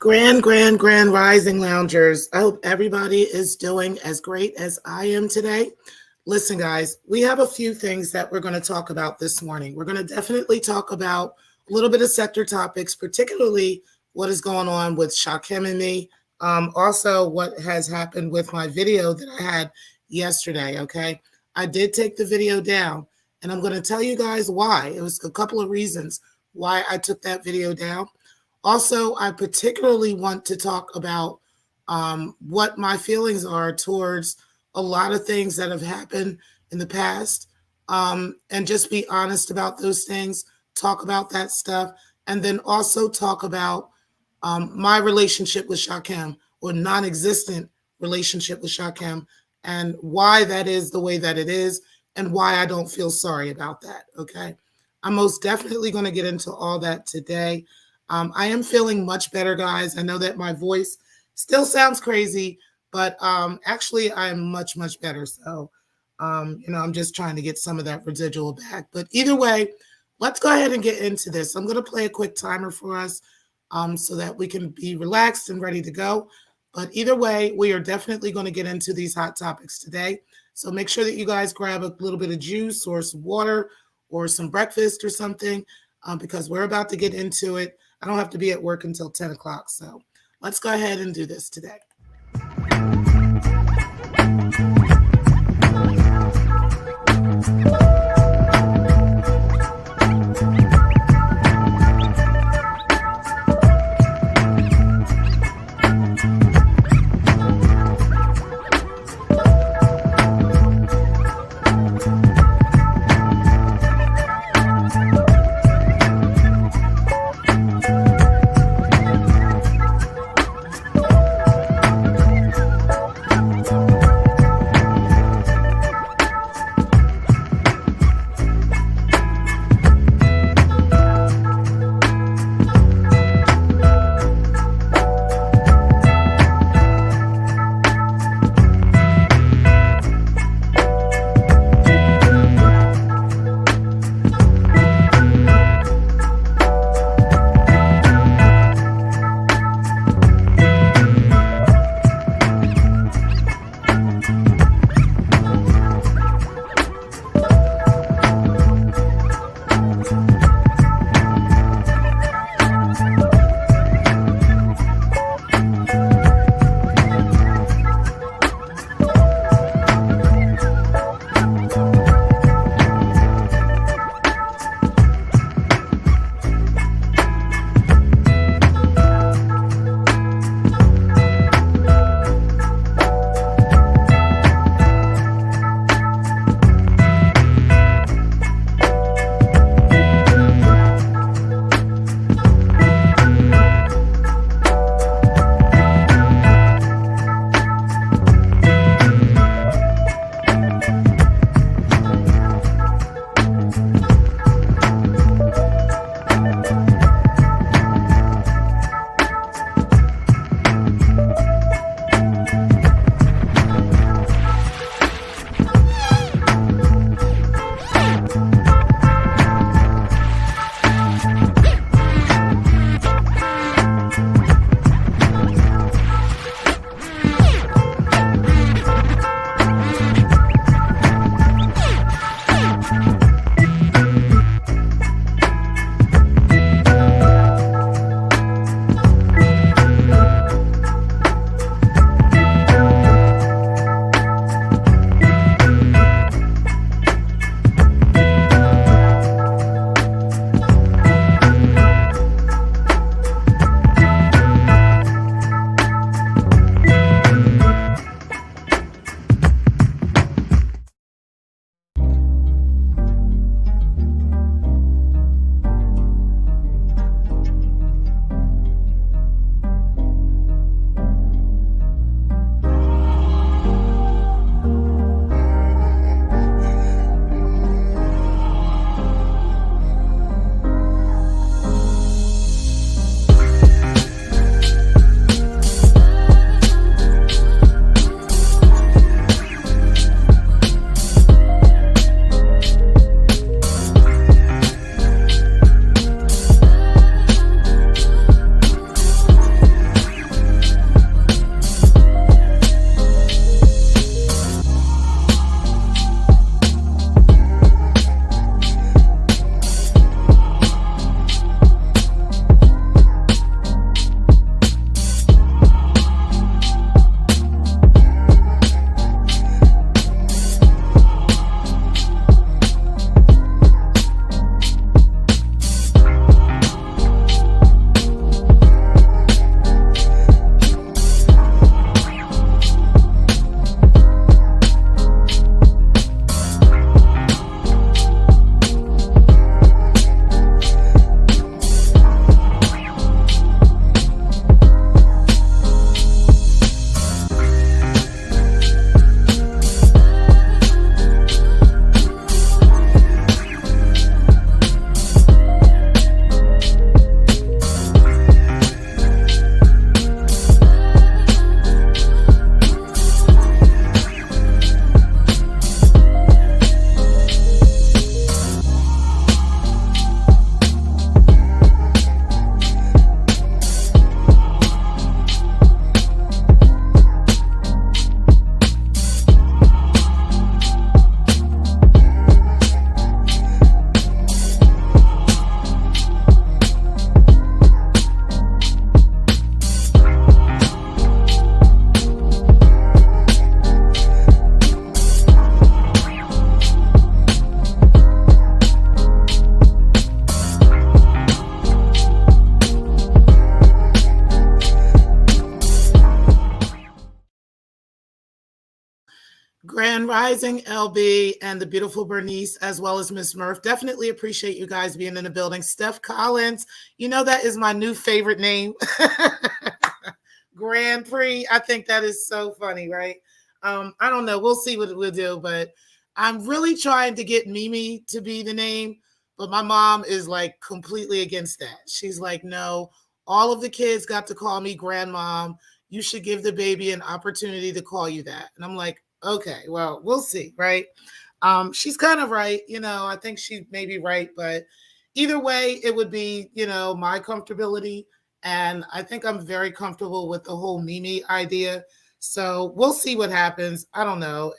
Grand rising loungers. I hope everybody is doing as great as I am today. Listen, guys, we have a few things that we're going to talk about this morning. We're going to definitely talk about a little bit of sector topics, particularly what is going on with Shakim and me. Also, what has happened with my video that I had yesterday. Okay. I did take the video down, and I'm going to tell you guys why. It was a couple of reasons why I took that video down. Also, I particularly want to talk about what my feelings are towards a lot of things that have happened in the past, and just be honest about those things, talk about that stuff, and then also talk about my relationship with Shakim, or non existent relationship with Shakim, and why that is the way that it is, and why I don't feel sorry about that. Okay. I'm most definitely going to get into all that today. I am feeling much better, guys. I know that my voice still sounds crazy, but actually I'm much, much better. So, I'm just trying to get some of that residual back. But either way, let's go ahead and get into this. I'm going to play a quick timer for us so that we can be relaxed and ready to go. But either way, we are definitely going to get into these hot topics today. So make sure that you guys grab a little bit of juice or some water or some breakfast or something because we're about to get into it. I don't have to be at work until 10 o'clock. So let's go ahead and do this today. Grand Rising LB and the beautiful Bernice, as well as Miss Murph. Definitely appreciate you guys being in the building. Steph Collins, you know that is my new favorite name. Grand Prix. I think that is so funny, right? I don't know. We'll see what we'll do, but I'm really trying to get Mimi to be the name, but my mom is like completely against that. She's like, no, all of the kids got to call me grandmom. You should give the baby an opportunity to call you that. And I'm like, okay, well, we'll see, right? She's kind of right. I think she may be right, but either way, it would be, my comfortability. And I think I'm very comfortable with the whole Mimi idea. So we'll see what happens. I don't know.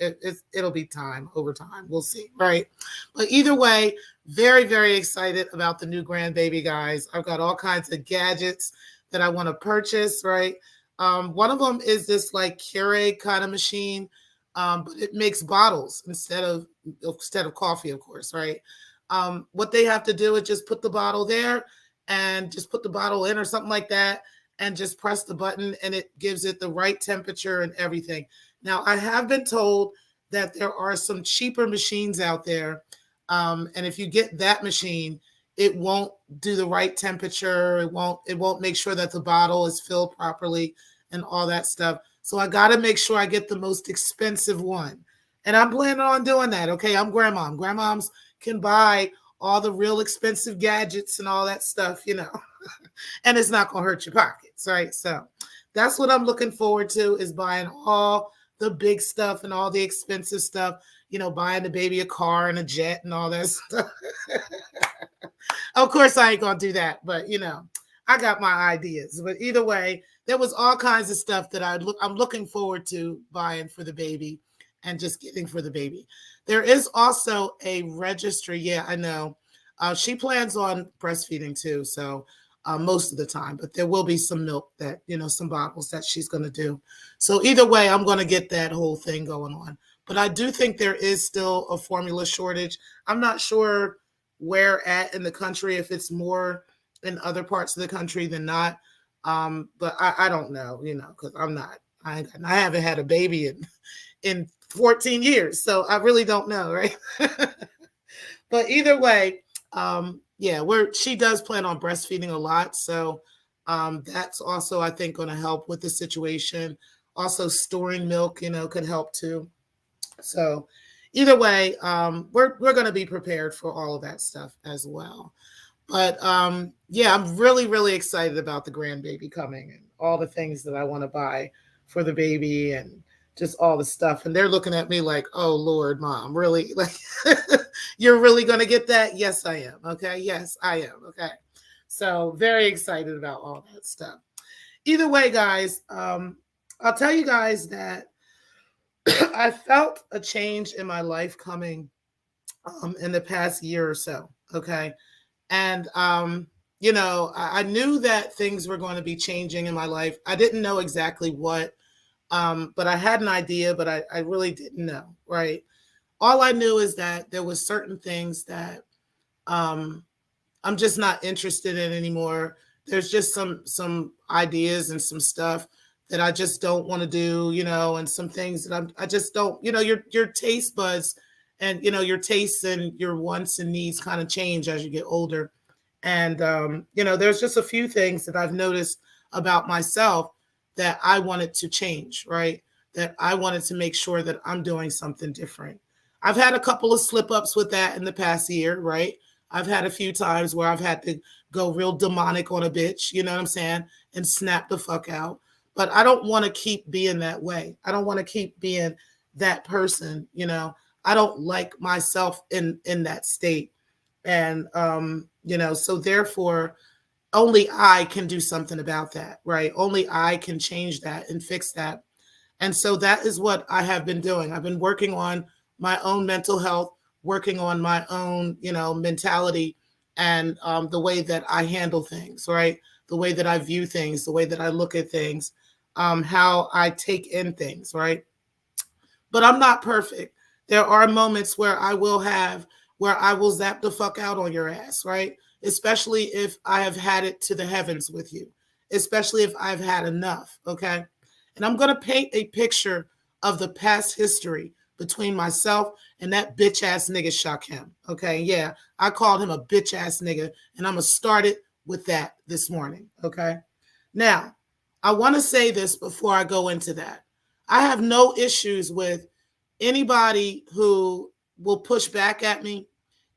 It'll be time over time. We'll see, right? But either way, very, very excited about the new grandbaby, guys. I've got all kinds of gadgets that I want to purchase, right? One of them is this like Keurig kind of machine, but it makes bottles instead of coffee, of course, right? What they have to do is just put the bottle there and just put the bottle in or something like that and just press the button and it gives it the right temperature and everything. Now, I have been told that there are some cheaper machines out there. And if you get that machine, it won't do the right temperature. It won't make sure that the bottle is filled properly and all that stuff. So I got to make sure I get the most expensive one. And I'm planning on doing that. Okay. I'm grandmom. Grandmoms can buy all the real expensive gadgets and all that stuff, and it's not going to hurt your pockets, right? So that's what I'm looking forward to, is buying all the big stuff and all the expensive stuff, buying the baby a car and a jet and all that stuff. Of course, I ain't going to do that, but, I got my ideas. But either way, there was all kinds of stuff that I'm looking forward to buying for the baby and just getting for the baby. There is also a registry. Yeah, I know. She plans on breastfeeding too, so most of the time. But there will be some milk that, some bottles that she's going to do. So either way, I'm going to get that whole thing going on. But I do think there is still a formula shortage. I'm not sure where at in the country, if it's more in other parts of the country than not. But I don't know, because I haven't had a baby in 14 years. So I really don't know, right? But either way, yeah, she does plan on breastfeeding a lot. So that's also, I think, going to help with the situation. Also, storing milk, could help too. So either way, we're going to be prepared for all of that stuff as well. But yeah, I'm really, really excited about the grandbaby coming and all the things that I want to buy for the baby and just all the stuff. And they're looking at me like, oh, Lord, Mom, really? Like, you're really going to get that? Yes, I am. Okay. Yes, I am. Okay. So very excited about all that stuff. Either way, guys, I'll tell you guys that I felt a change in my life coming in the past year or so. Okay. And, I knew that things were going to be changing in my life. I didn't know exactly what, but I had an idea, but I really didn't know, right? All I knew is that there was certain things that I'm just not interested in anymore. There's just some ideas and some stuff that I just don't want to do, and some things that I just don't, your taste buds and, your tastes and your wants and needs kind of change as you get older. And, there's just a few things that I've noticed about myself that I wanted to change, right? That I wanted to make sure that I'm doing something different. I've had a couple of slip ups with that in the past year, right? I've had a few times where I've had to go real demonic on a bitch, you know what I'm saying? And snap the fuck out. But I don't want to keep being that way. I don't want to keep being that person, I don't like myself in that state. And so therefore only I can do something about that, right? Only I can change that and fix that. And so that is what I have been doing. I've been working on my own mental health, working on my own, mentality and the way that I handle things, right? The way that I view things, the way that I look at things, how I take in things, right? But I'm not perfect. There are moments where I will zap the fuck out on your ass, right? Especially if I have had it to the heavens with you, especially if I've had enough, okay? And I'm going to paint a picture of the past history between myself and that bitch ass nigga Shakim. Okay, yeah, I called him a bitch ass nigga, and I'm gonna start it with that this morning. Okay, now I want to say this before I go into that. I have no issues with anybody who will push back at me,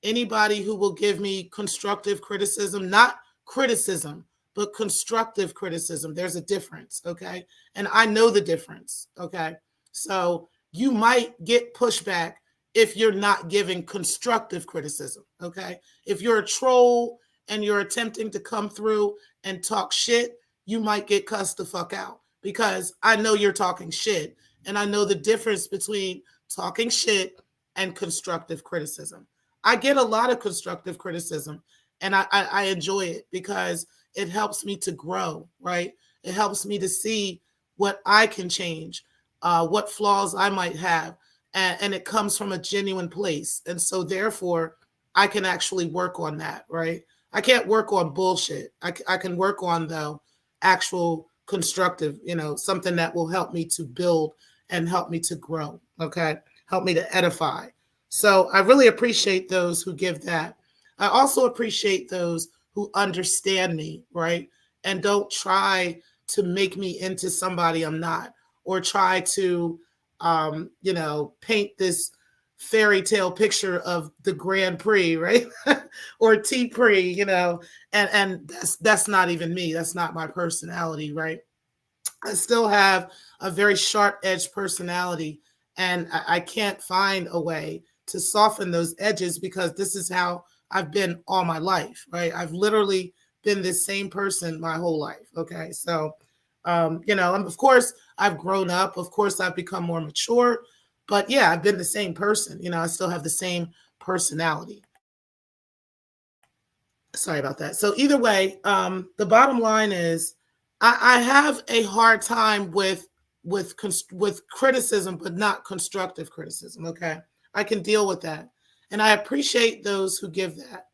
anybody who will give me constructive criticism, not criticism, but constructive criticism. There's a difference, okay? And I know the difference, okay? So you might get pushback if you're not giving constructive criticism, okay? If you're a troll and you're attempting to come through and talk shit, you might get cussed the fuck out because I know you're talking shit and I know the difference between talking shit and constructive criticism. I get a lot of constructive criticism and I enjoy it because it helps me to grow, right? It helps me to see what I can change, what flaws I might have. And it comes from a genuine place. And so, therefore, I can actually work on that, right? I can't work on bullshit. I can work on, though, actual constructive, something that will help me to build and help me to grow, okay? Help me to edify. So I really appreciate those who give that. I also appreciate those who understand me, right? And don't try to make me into somebody I'm not, or try to, paint this fairy tale picture of the Grand Prix, right? Or T Prix, and that's not even me. That's not my personality, right? I still have a very sharp edged personality, and I can't find a way to soften those edges because this is how I've been all my life, right? I've literally been this same person my whole life. Okay. So, and of course I've grown up. Of course I've become more mature, but yeah, I've been the same person. I still have the same personality. Sorry about that. So either way, the bottom line is I have a hard time with criticism, but not constructive criticism. Okay. I can deal with that. And I appreciate those who give that.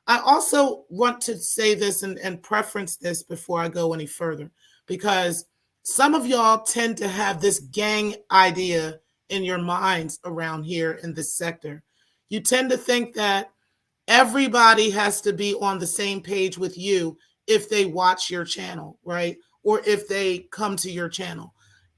I also want to say this and preference this before I go any further, because some of y'all tend to have this gang idea in your minds around here in this sector. You tend to think that everybody has to be on the same page with you if they watch your channel, right? Or if they come to your channel.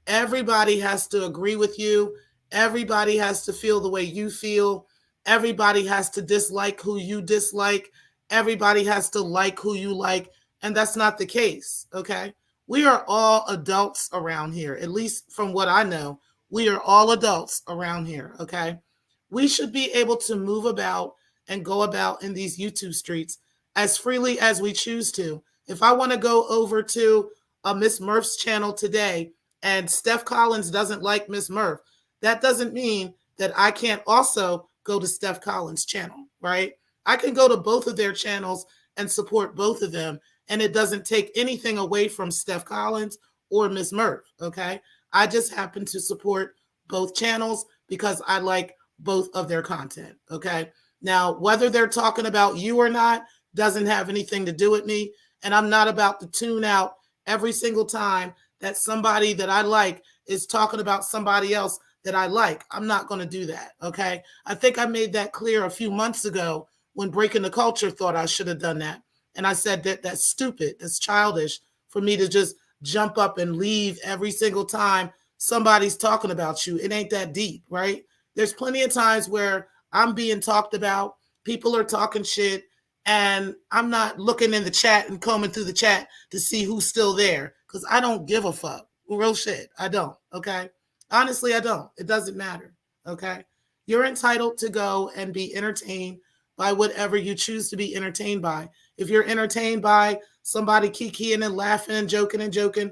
Everybody has to agree with you. Everybody has to feel the way you feel. Everybody has to dislike who you dislike. Everybody has to like who you like. And that's not the case, okay? We are all adults around here, at least from what I know. We are all adults around here, okay? We should be able to move about and go about in these YouTube streets as freely as we choose to. If I want to go over to a Miss Murph's channel today and Steph Collins doesn't like Miss Murph, that doesn't mean that I can't also go to Steph Collins' channel, right? I can go to both of their channels and support both of them, and it doesn't take anything away from Steph Collins or Miss Murph, okay? I just happen to support both channels because I like both of their content, okay? Now, whether they're talking about you or not doesn't have anything to do with me, and I'm not about to tune out every single time that somebody that I like is talking about somebody else that I like. I'm not going to do that, okay? I think I made that clear a few months ago when Breaking the Culture thought I should have done that. And I said that that's stupid, that's childish for me to just jump up and leave every single time somebody's talking about you. It ain't that deep, right? There's plenty of times where I'm being talked about, people are talking shit, and I'm not looking in the chat and combing through the chat to see who's still there because I don't give a fuck. Real shit. I don't, okay? Honestly, I don't. It doesn't matter, okay? You're entitled to go and be entertained by whatever you choose to be entertained by. If you're entertained by somebody kikiing and laughing and joking,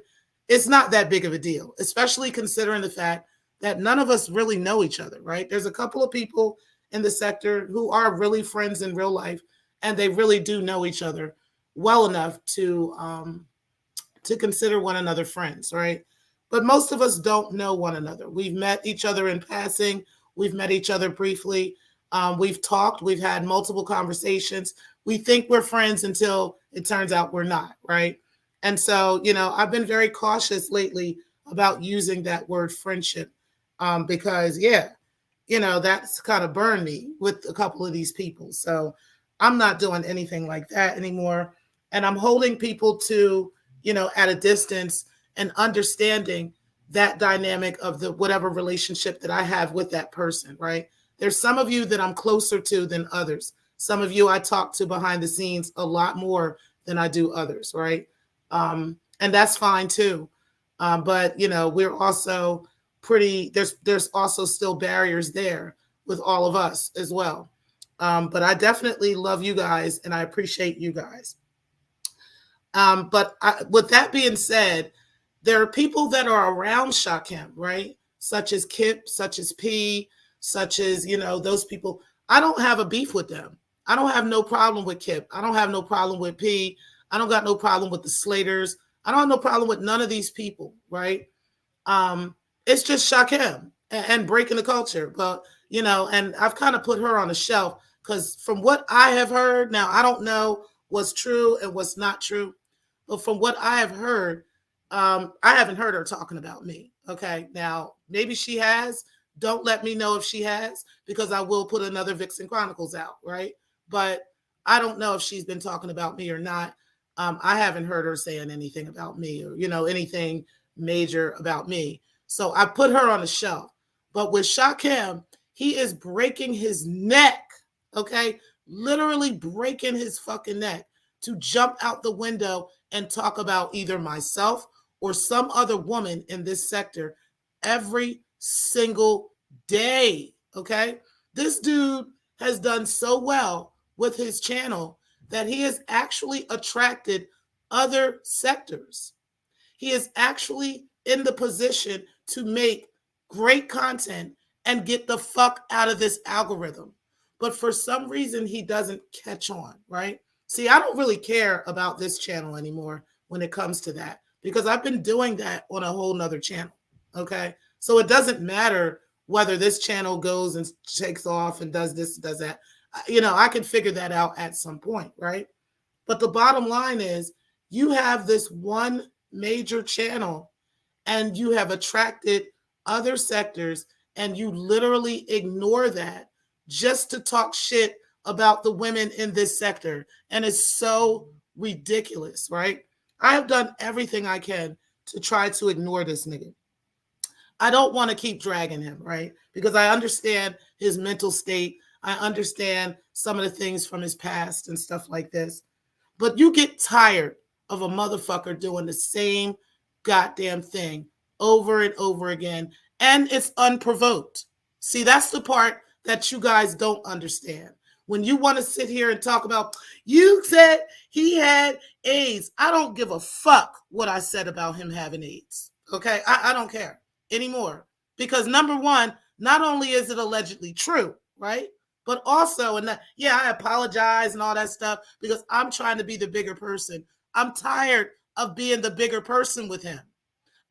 it's not that big of a deal, especially considering the fact that none of us really know each other, right? There's a couple of people in the sector who are really friends in real life, and they really do know each other well enough to consider one another friends, right? But most of us don't know one another. We've met each other in passing. We've met each other briefly. We've talked. We've had multiple conversations. We think we're friends until it turns out we're not, right? And so, I've been very cautious lately about using that word friendship because, yeah, that's kind of burned me with a couple of these people. So I'm not doing anything like that anymore. And I'm holding people to, at a distance and understanding that dynamic of the whatever relationship that I have with that person, right? There's some of you that I'm closer to than others. Some of you I talk to behind the scenes a lot more than I do others, right? And that's fine too. But we're also there's also still barriers there with all of us as well. But I definitely love you guys and I appreciate you guys. With that being said, there are people that are around Shakim, right? Such as Kip, such as P, such as, those people. I don't have a beef with them. I don't have no problem with Kip. I don't have no problem with P. I don't got no problem with the Slaters. I don't have no problem with none of these people, right? It's just Shakim and breaking the culture. But, and I've kind of put her on a shelf because from what I have heard, now I don't know what's true and what's not true. But from what I have heard, I haven't heard her talking about me. Okay. Now, maybe she has. Don't let me know if she has, because I will put another Vixen Chronicles out. Right. But I don't know if she's been talking about me or not. I haven't heard her saying anything about me or, anything major about me. So I put her on the shelf. But with Shakim, he is breaking his neck. Okay. Literally breaking his fucking neck to jump out the window and talk about either myself or some other woman in this sector every single day. Okay. This dude has done so well with his channel that he has actually attracted other sectors. He is actually in the position to make great content and get the fuck out of this algorithm. But for some reason, he doesn't catch on, right? See, I don't really care about this channel anymore when it comes to that because I've been doing that on a whole nother channel. Okay. So it doesn't matter whether this channel goes and takes off and does this, does that. I can figure that out at some point, right? But the bottom line is you have this one major channel and you have attracted other sectors and you literally ignore that just to talk shit about the women in this sector. And it's so ridiculous, right? I have done everything I can to try to ignore this nigga. I don't want to keep dragging him, right? Because I understand his mental state. I understand some of the things from his past and stuff like this. But you get tired of a motherfucker doing the same goddamn thing over and over again, and it's unprovoked. See, that's the part that you guys don't understand. When you want to sit here and talk about, you said he had AIDS. I don't give a fuck what I said about him having AIDS. Okay? I don't care anymore. Because number one, not only is it allegedly true, right? But also, and yeah, I apologize and all that stuff because I'm trying to be the bigger person. I'm tired of being the bigger person with him.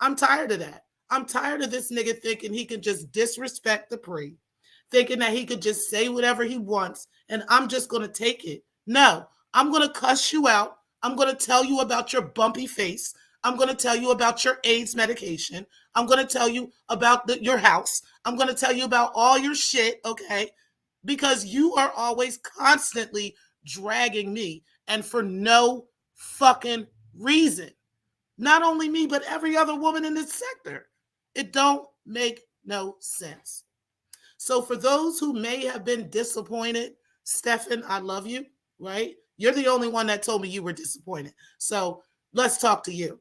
I'm tired of that. I'm tired of this nigga thinking he can just disrespect the pre, thinking that he could just say whatever he wants and I'm just going to take it. No, I'm going to cuss you out. I'm going to tell you about your bumpy face. I'm going to tell you about your AIDS medication. I'm going to tell you about your house. I'm going to tell you about all your shit, okay? Because you are always constantly dragging me and for no fucking reason. Not only me, but every other woman in this sector. It don't make no sense. So for those who may have been disappointed, Stefan, I love you, right? You're the only one that told me you were disappointed. So let's talk to you.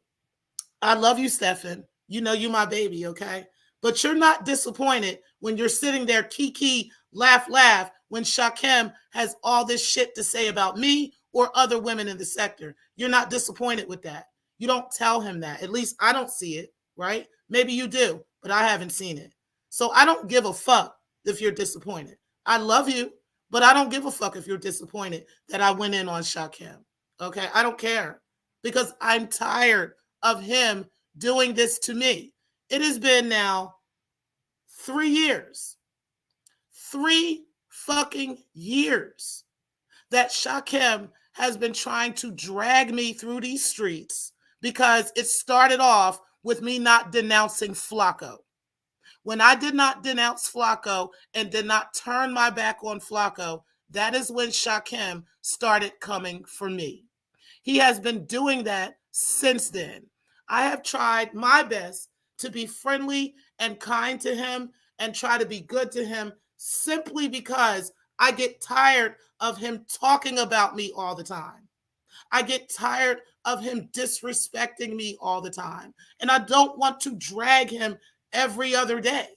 I love you, Stefan. You know you my baby, okay? But you're not disappointed when you're sitting there kiki, laugh, laugh, when Shakim has all this shit to say about me or other women in the sector. You're not disappointed with that. You don't tell him that. At least I don't see it, right? Maybe you do, but I haven't seen it. So I don't give a fuck if you're disappointed. I love you, but I don't give a fuck if you're disappointed that I went in on Shakim. Okay? I don't care because I'm tired of him doing this to me. It has been now 3 years. 3 fucking years that Shakim has been trying to drag me through these streets because it started off with me not denouncing Flacco. When I did not denounce Flacco and did not turn my back on Flacco, that is when Shakim started coming for me. He has been doing that since then. I have tried my best to be friendly and kind to him and try to be good to him simply because I get tired of him talking about me all the time. I get tired of him disrespecting me all the time. And I don't want to drag him every other day.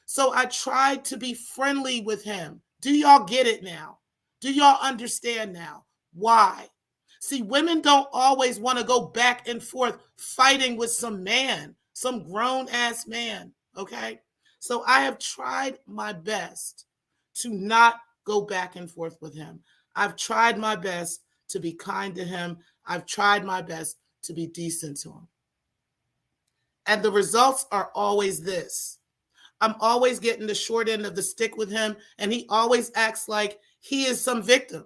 So I tried to be friendly with him. Do y'all get it now? Do y'all understand now? Why? See, women don't always want to go back and forth fighting with some man, some grown ass man. Okay. So I have tried my best to not go back and forth with him. I've tried my best to be kind to him. I've tried my best to be decent to him. And the results are always this. I'm always getting the short end of the stick with him, and he always acts like he is some victim.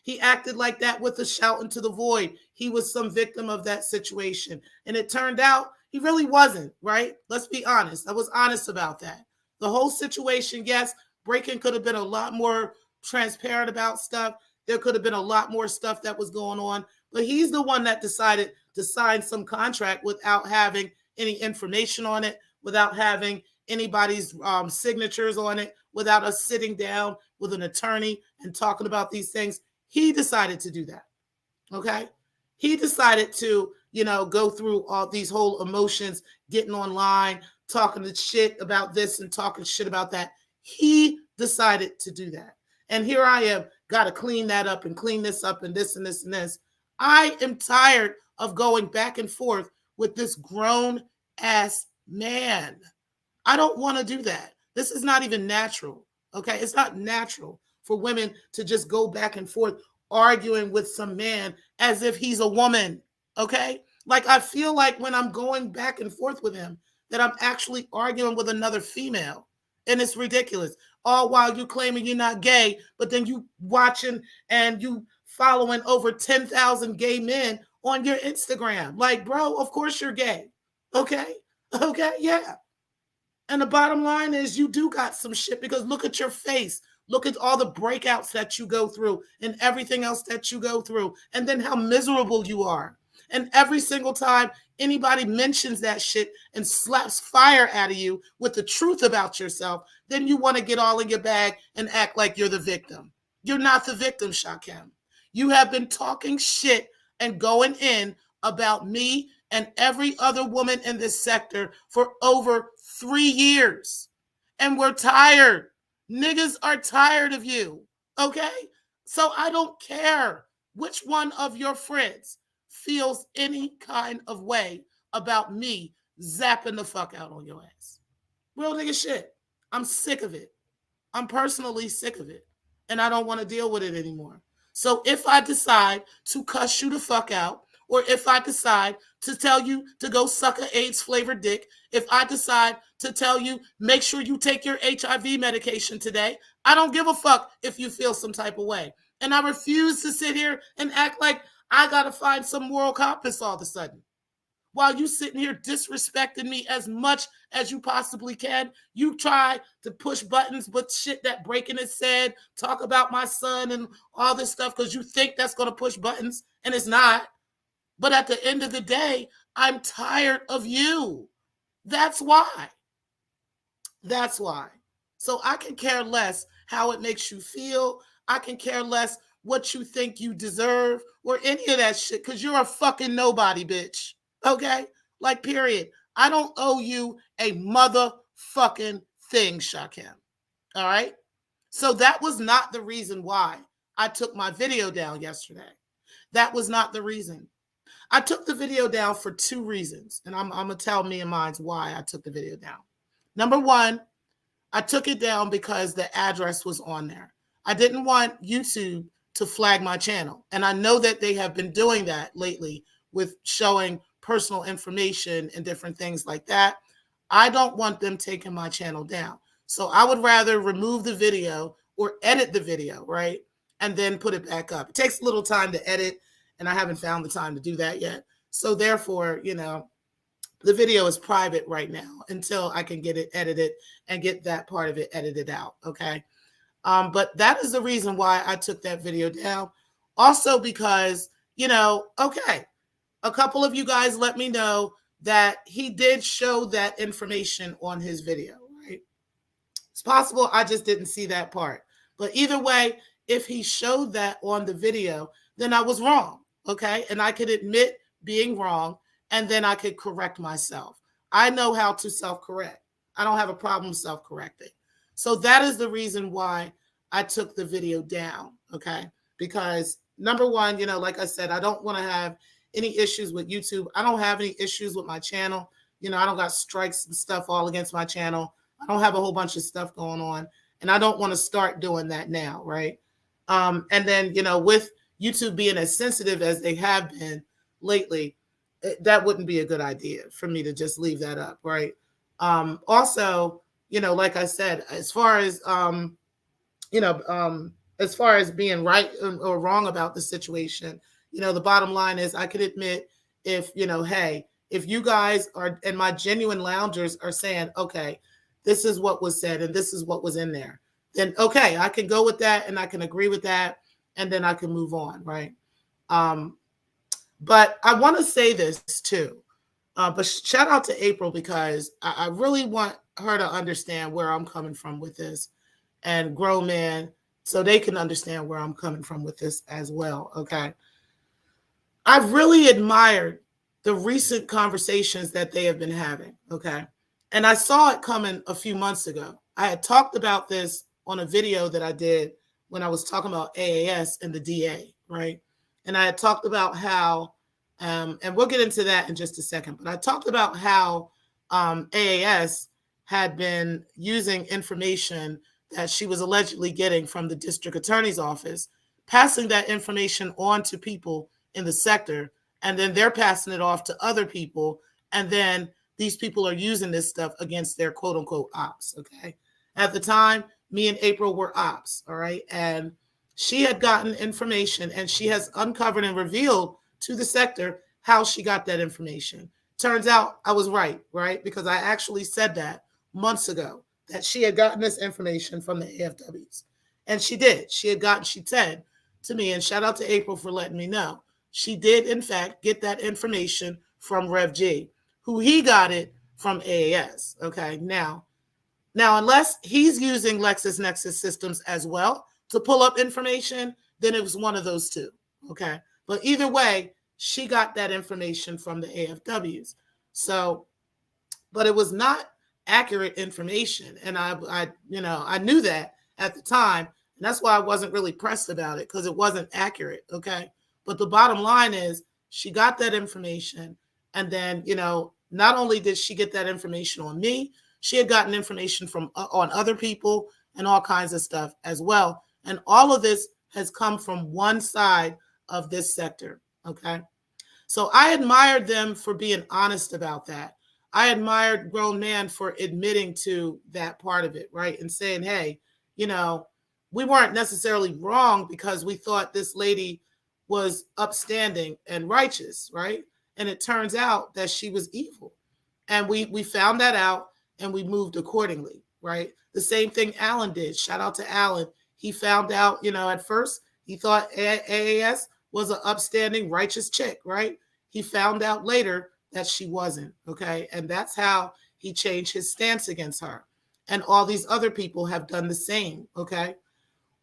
He acted like that with the shout into the void. He was some victim of that situation. And it turned out he really wasn't, right? Let's be honest. I was honest about that. The whole situation, yes, Breaking could have been a lot more transparent about stuff. There could have been a lot more stuff that was going on. But he's the one that decided to sign some contract without having any information on it, without having anybody's signatures on it, without us sitting down with an attorney and talking about these things. He decided to do that. Okay. He decided to, go through all these whole emotions, getting online, talking to shit about this and talking shit about that. He decided to do that. And here I am, got to clean that up and clean this up and this and this and this. I am tired of going back and forth with this grown ass man. I don't want to do that. This is not even natural. Okay. It's not natural for women to just go back and forth arguing with some man as if he's a woman. Okay. Like I feel like when I'm going back and forth with him, that I'm actually arguing with another female. And it's ridiculous. All while you claiming you're not gay, but then you watching and you following over 10,000 gay men on your Instagram. Like, bro, of course you're gay. Okay. Okay. Yeah. And the bottom line is you do got some shit because look at your face. Look at all the breakouts that you go through and everything else that you go through. And then how miserable you are. And every single time anybody mentions that shit and slaps fire out of you with the truth about yourself, then you want to get all in your bag and act like you're the victim. You're not the victim, Shakim. You have been talking shit and going in about me and every other woman in this sector for over 3 years. And we're tired. Niggas are tired of you. Okay? So I don't care which one of your friends feels any kind of way about me zapping the fuck out on your ass. Real nigga shit. I'm sick of it. I'm personally sick of it. And I don't want to deal with it anymore. So if I decide to cuss you the fuck out, or if I decide to tell you to go suck an AIDS flavored dick, if I decide to tell you, make sure you take your HIV medication today, I don't give a fuck if you feel some type of way. And I refuse to sit here and act like I got to find some moral compass all of a sudden. While you sitting here disrespecting me as much as you possibly can, you try to push buttons with shit that Breaking has said, talk about my son and all this stuff because you think that's going to push buttons, and it's not. But at the end of the day, I'm tired of you. That's why. That's why. So I can care less how it makes you feel. I can care less what you think you deserve or any of that shit because you're a fucking nobody, bitch. Okay? Like, period. I don't owe you a motherfucking thing, Shakim. All right? So that was not the reason why I took my video down yesterday. That was not the reason. I took the video down for 2 reasons, and I'm going to tell me and mine's why I took the video down. Number 1, I took it down because the address was on there. I didn't want YouTube to flag my channel, and I know that they have been doing that lately with showing personal information and different things like that. I don't want them taking my channel down. So I would rather remove the video or edit the video, right? And then put it back up. It takes a little time to edit, and I haven't found the time to do that yet. So therefore, The video is private right now until I can get it edited and get that part of it edited out. Okay. But that is the reason why I took that video down. Also, because, okay, a couple of you guys let me know that he did show that information on his video, right? It's possible I just didn't see that part. But either way, if he showed that on the video, then I was wrong, okay? And I could admit being wrong, and then I could correct myself. I know how to self-correct. I don't have a problem self-correcting. So that is the reason why I took the video down, okay? Because number one, like I said, I don't want to have any issues with YouTube. I don't have any issues with my channel. I don't got strikes and stuff all against my channel. I don't have a whole bunch of stuff going on, and I don't want to start doing that now, right? And then, with YouTube being as sensitive as they have been lately, that wouldn't be a good idea for me to just leave that up, right? Also, like I said, as far as being right or wrong about the situation, the bottom line is I could admit if, hey, if you guys are, and my genuine loungers are saying, okay, this is what was said and this is what was in there, then okay, I can go with that and I can agree with that, and then I can move on, right? But I want to say this too. But shout out to April, because I really want her to understand where I'm coming from with this, and Grown Man, so they can understand where I'm coming from with this as well, okay? I've really admired the recent conversations that they have been having, okay? And I saw it coming a few months ago. I had talked about this on a video that I did when I was talking about AAS and the DA, right? And I had talked about how, and we'll get into that in just a second, but I talked about how AAS had been using information that she was allegedly getting from the district attorney's office, passing that information on to people in the sector, and then they're passing it off to other people, and then these people are using this stuff against their quote unquote ops, okay? At the time, me and April were ops, all right? And she had gotten information, and she has uncovered and revealed to the sector how she got that information. Turns out I was right? Because I actually said that months ago, that she had gotten this information from the AFWs. And she did. She said to me, and shout out to April for letting me know, she did, in fact, get that information from Rev G, who he got it from AAS, okay? Now, unless he's using LexisNexis systems as well to pull up information, then it was one of those two, okay? But either way, she got that information from the AFWs. So, but it was not accurate information. And I knew that at the time. And that's why I wasn't really pressed about it, because it wasn't accurate, okay? But the bottom line is she got that information. And then, not only did she get that information on me, she had gotten information from on other people and all kinds of stuff as well. And all of this has come from one side of this sector, okay? So I admired them for being honest about that. I admired Grown Man for admitting to that part of it, right? And saying, hey, we weren't necessarily wrong because we thought this lady was upstanding and righteous, right? And it turns out that she was evil. And we found that out, and we moved accordingly, right? The same thing Alan did. Shout out to Alan. He found out, at first he thought AAS was an upstanding, righteous chick, right? He found out later that she wasn't, okay? And that's how he changed his stance against her. And all these other people have done the same, okay?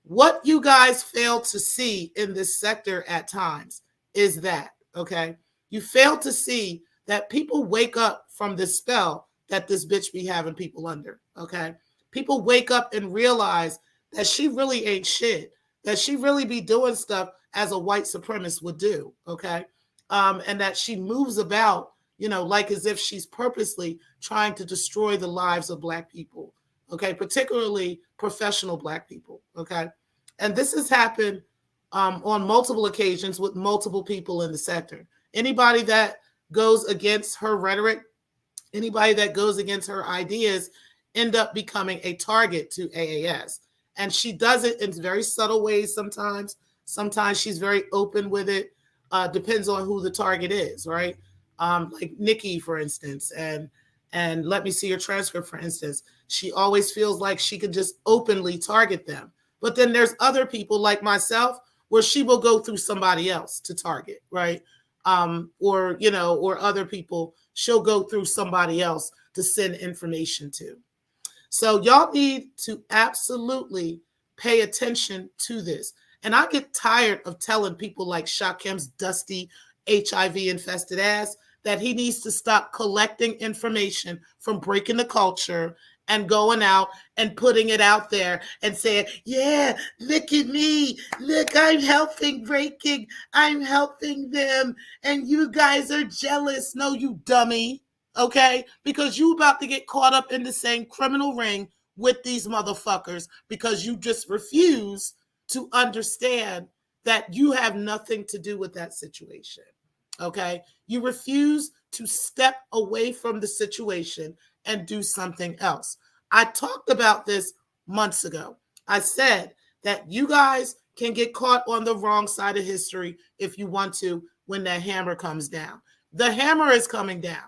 What you guys fail to see in this sector at times is that, okay? You fail to see that people wake up from the spell that this bitch be having people under, okay? People wake up and realize that she really ain't shit, that she really be doing stuff as a white supremacist would do, okay? And that she moves about, like as if she's purposely trying to destroy the lives of Black people, okay? Particularly professional Black people, okay? And this has happened on multiple occasions with multiple people in the sector. Anybody that goes against her rhetoric, anybody that goes against her ideas, end up becoming a target to AAS. And she does it in very subtle ways sometimes. Sometimes she's very open with it. Depends on who the target is, right? like Nikki, for instance, and let me see your transcript, for instance. She always feels like she could just openly target them. But then there's other people like myself where she will go through somebody else to target, right? Or, or other people, she'll go through somebody else to send information to. So y'all need to absolutely pay attention to this. And I get tired of telling people like Shakim's dusty HIV infested ass that he needs to stop collecting information from breaking the culture and going out and putting it out there and saying, yeah, look at me. Look, I'm helping breaking. I'm helping them. And you guys are jealous. No, you dummy. Okay? Because you about to get caught up in the same criminal ring with these motherfuckers because you just refuse to understand that you have nothing to do with that situation. Okay? You refuse to step away from the situation and do something else. I talked about this months ago. I said that you guys can get caught on the wrong side of history if you want to when that hammer comes down. The hammer is coming down.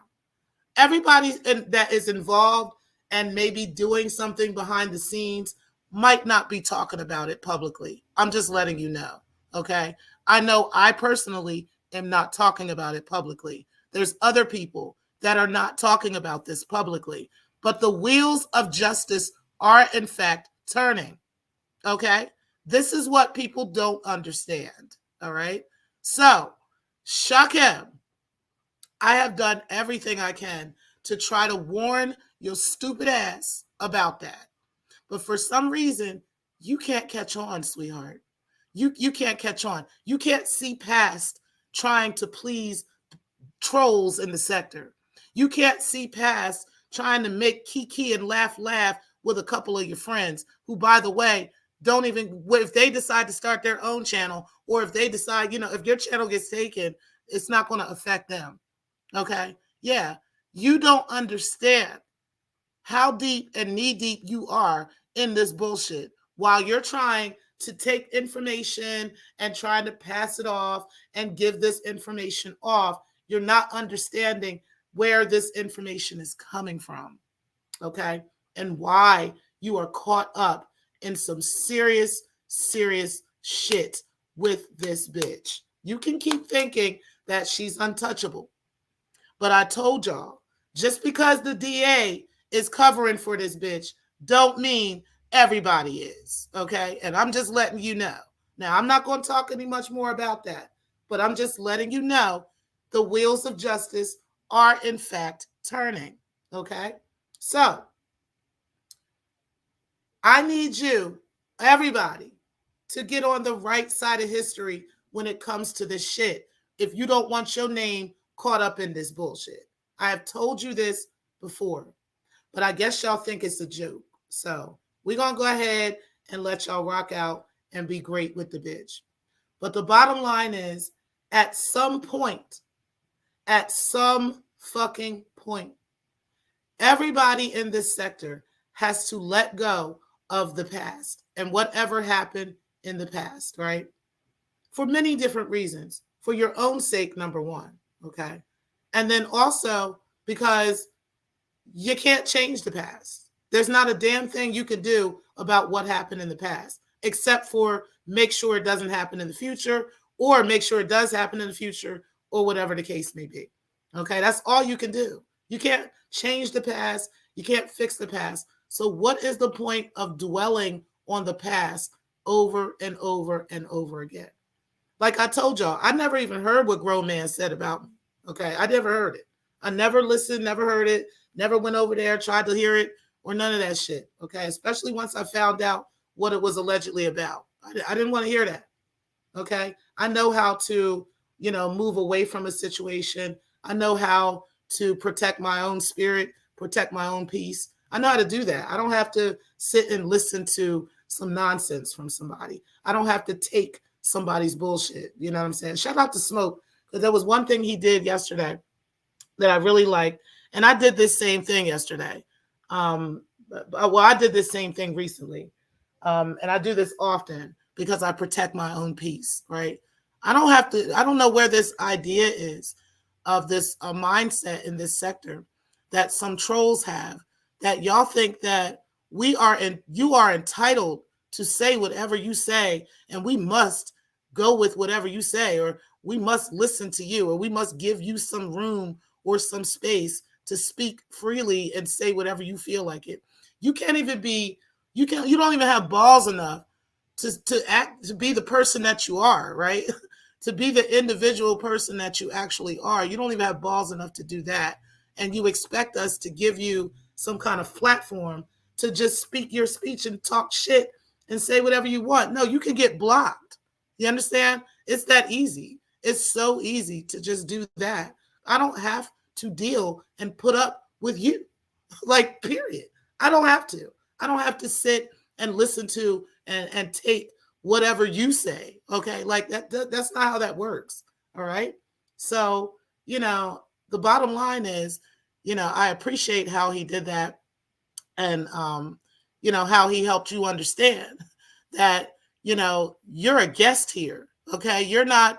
Everybody that is involved and maybe doing something behind the scenes might not be talking about it publicly. I'm just letting you know, okay? I know I personally am not talking about it publicly. There's other people that are not talking about this publicly, but the wheels of justice are in fact turning, okay? This is what people don't understand, all right? So, Shakim, I have done everything I can to try to warn your stupid ass about that. But for some reason, you can't catch on, sweetheart. You can't catch on. You can't see past trying to please trolls in the sector. You can't see past trying to make kiki and laugh with a couple of your friends who, by the way, don't even, if they decide to start their own channel or if they decide, if your channel gets taken, it's not going to affect them. Okay? Yeah. You don't understand how deep and knee deep you are in this bullshit while you're trying to take information and trying to pass it off and give this information off. You're not understanding where this information is coming from. Okay? And why you are caught up in some serious shit with this bitch. You can keep thinking that she's untouchable. But I told y'all, just because the DA is covering for this bitch, don't mean everybody is, okay? And I'm just letting you know. Now, I'm not going to talk any much more about that, but I'm just letting you know the wheels of justice are, in fact, turning, okay? So, I need you, everybody, to get on the right side of history when it comes to this shit if you don't want your name caught up in this bullshit. I have told you this before, but I guess y'all think it's a joke. So we're going to go ahead and let y'all rock out and be great with the bitch. But the bottom line is, at some fucking point, everybody in this sector has to let go of the past and whatever happened in the past, right? For many different reasons. For your own sake, number one, okay? And then also because you can't change the past. There's not a damn thing you can do about what happened in the past, except for make sure it doesn't happen in the future or make sure it does happen in the future or whatever the case may be. Okay, that's all you can do. You can't change the past. You can't fix the past. So what is the point of dwelling on the past over and over and over again? Like I told y'all, I never even heard what grown man said about me. Okay, I never heard it. I never listened, never heard it, never went over there, tried to hear it, or none of that shit. Okay, especially once I found out what it was allegedly about. I didn't want to hear that. Okay, I know how to, move away from a situation. I know how to protect my own spirit, protect my own peace. I know how to do that. I don't have to sit and listen to some nonsense from somebody. I don't have to take somebody's bullshit. You know what I'm saying? Shout out to Smoke, because there was one thing he did yesterday that I really liked. And I did this same thing yesterday. I did this same thing recently. And I do this often because I protect my own peace, right? I don't know where this idea is of this mindset in this sector that some trolls have, that y'all think that you are entitled to say whatever you say, and we must go with whatever you say, or we must listen to you, or we must give you some room or some space to speak freely and say whatever you feel like it. You can't even be, you don't even have balls enough to be the person that you are, right? To be the individual person that you actually are. You don't even have balls enough to do that. And you expect us to give you some kind of platform to just speak your speech and talk shit and say whatever you want. No, you can get blocked. You understand? It's that easy. It's so easy to just do that. I don't have to deal and put up with you. Like, period. I don't have to. I don't have to sit and listen to and take whatever you say. Okay. Like that's not how that works. All right. So, the bottom line is, I appreciate how he did that, and how he helped you understand that, you're a guest here. Okay.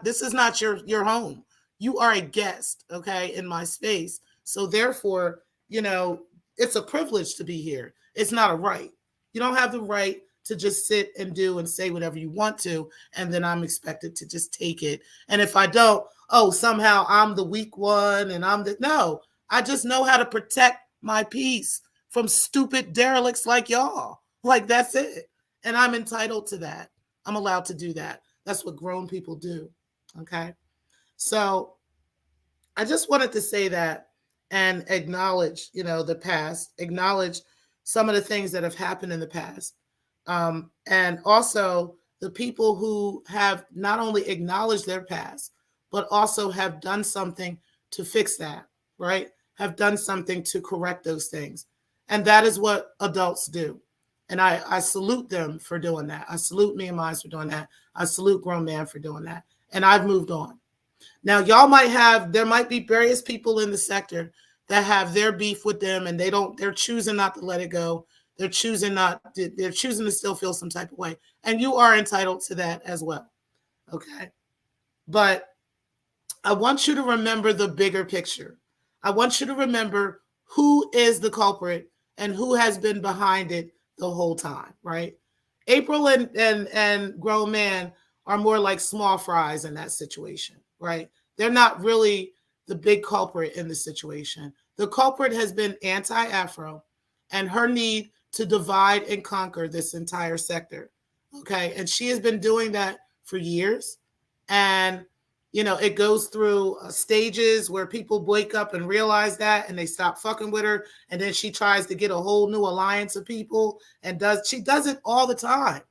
This is not your home. You are a guest, okay, in my space. So therefore, it's a privilege to be here. It's not a right. You don't have the right to just sit and do and say whatever you want to, and then I'm expected to just take it. And if I don't, oh, somehow I'm the weak one, and no, I just know how to protect my peace from stupid derelicts like y'all. Like, that's it. And I'm entitled to that. I'm allowed to do that. That's what grown people do. Okay. So I just wanted to say that and acknowledge, the past, acknowledge some of the things that have happened in the past. And also the people who have not only acknowledged their past, but also have done something to fix that, right? Have done something to correct those things. And that is what adults do. And I salute them for doing that. I salute me and mine for doing that. I salute grown man for doing that. And I've moved on. Now, there might be various people in the sector that have their beef with them, and they're choosing not to let it go. They're choosing to still feel some type of way. And you are entitled to that as well. Okay. But I want you to remember the bigger picture. I want you to remember who is the culprit and who has been behind it the whole time, right? April and grown man are more like small fries in that situation, right? They're not really the big culprit in the situation. The culprit has been anti-Afro and her need to divide and conquer this entire sector. Okay. And she has been doing that for years. And, it goes through stages where people wake up and realize that and they stop fucking with her. And then she tries to get a whole new alliance of people and she does it all the time.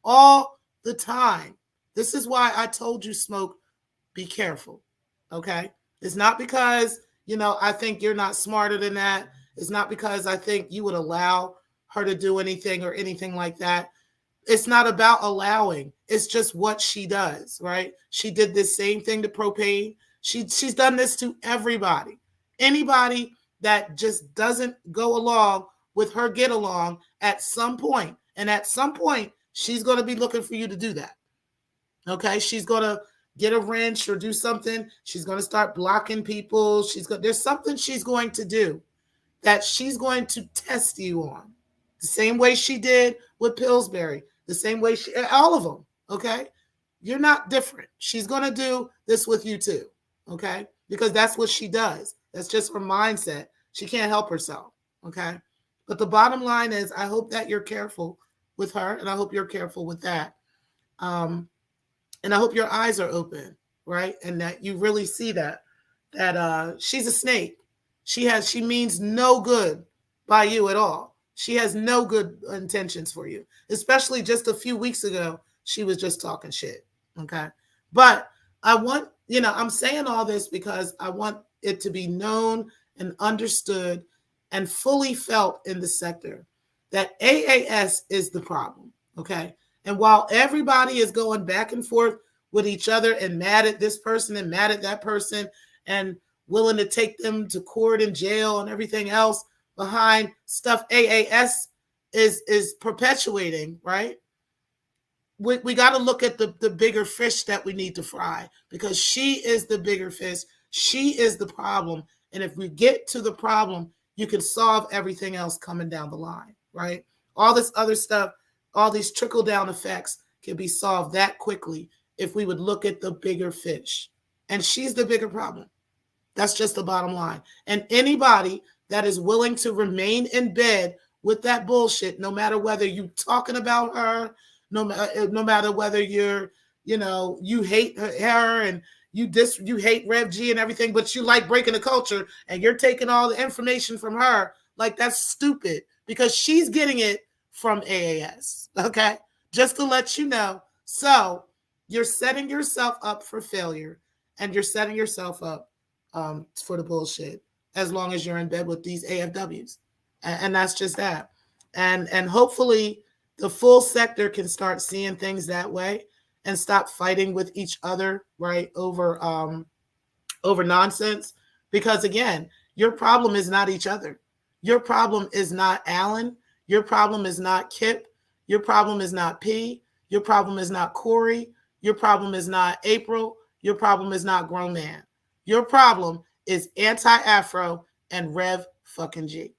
All the time. This is why I told you, Smoke, be careful. Okay. It's not because, I think you're not smarter than that. It's not because I think you would allow her to do anything or anything like that. It's not about allowing. It's just what she does, right? She did this same thing to Propane. She's done this to everybody. Anybody that just doesn't go along with her get along at some point. And at some point, she's going to be looking for you to do that. Okay? She's going to get a wrench or do something. She's going to start blocking people. There's something she's going to do that she's going to test you on. The same way she did with Pillsbury. The same way all of them, okay? You're not different. She's going to do this with you too, okay? Because that's what she does. That's just her mindset. She can't help herself, okay? But the bottom line is I hope that you're careful with her, and I hope you're careful with that. And I hope your eyes are open, right? And that you really see that she's a snake. She means no good by you at all. She has no good intentions for you, especially just a few weeks ago. She was just talking shit. Okay. But I'm saying all this because I want it to be known and understood and fully felt in the sector that AAS is the problem. Okay. And while everybody is going back and forth with each other and mad at this person and mad at that person and willing to take them to court and jail and everything else, behind stuff AAS is perpetuating, right? We got to look at the bigger fish that we need to fry, because she is the bigger fish. She is the problem. And if we get to the problem, you can solve everything else coming down the line, right? All this other stuff, all these trickle down effects can be solved that quickly if we would look at the bigger fish. And she's the bigger problem. That's just the bottom line. And anybody that is willing to remain in bed with that bullshit, no matter whether you're talking about her, no matter whether you're, you hate her and you hate Rev G and everything, but you like breaking the culture and you're taking all the information from her, like that's stupid because she's getting it from AAS. Okay. Just to let you know. So you're setting yourself up for failure and you're setting yourself up for the bullshit as long as you're in bed with these AFWs. And that's just that. And hopefully the full sector can start seeing things that way and stop fighting with each other, right, over nonsense. Because again, your problem is not each other. Your problem is not Alan. Your problem is not Kip. Your problem is not P. Your problem is not Corey. Your problem is not April. Your problem is not Grown Man. Your problem is anti-Afro and Rev fucking G.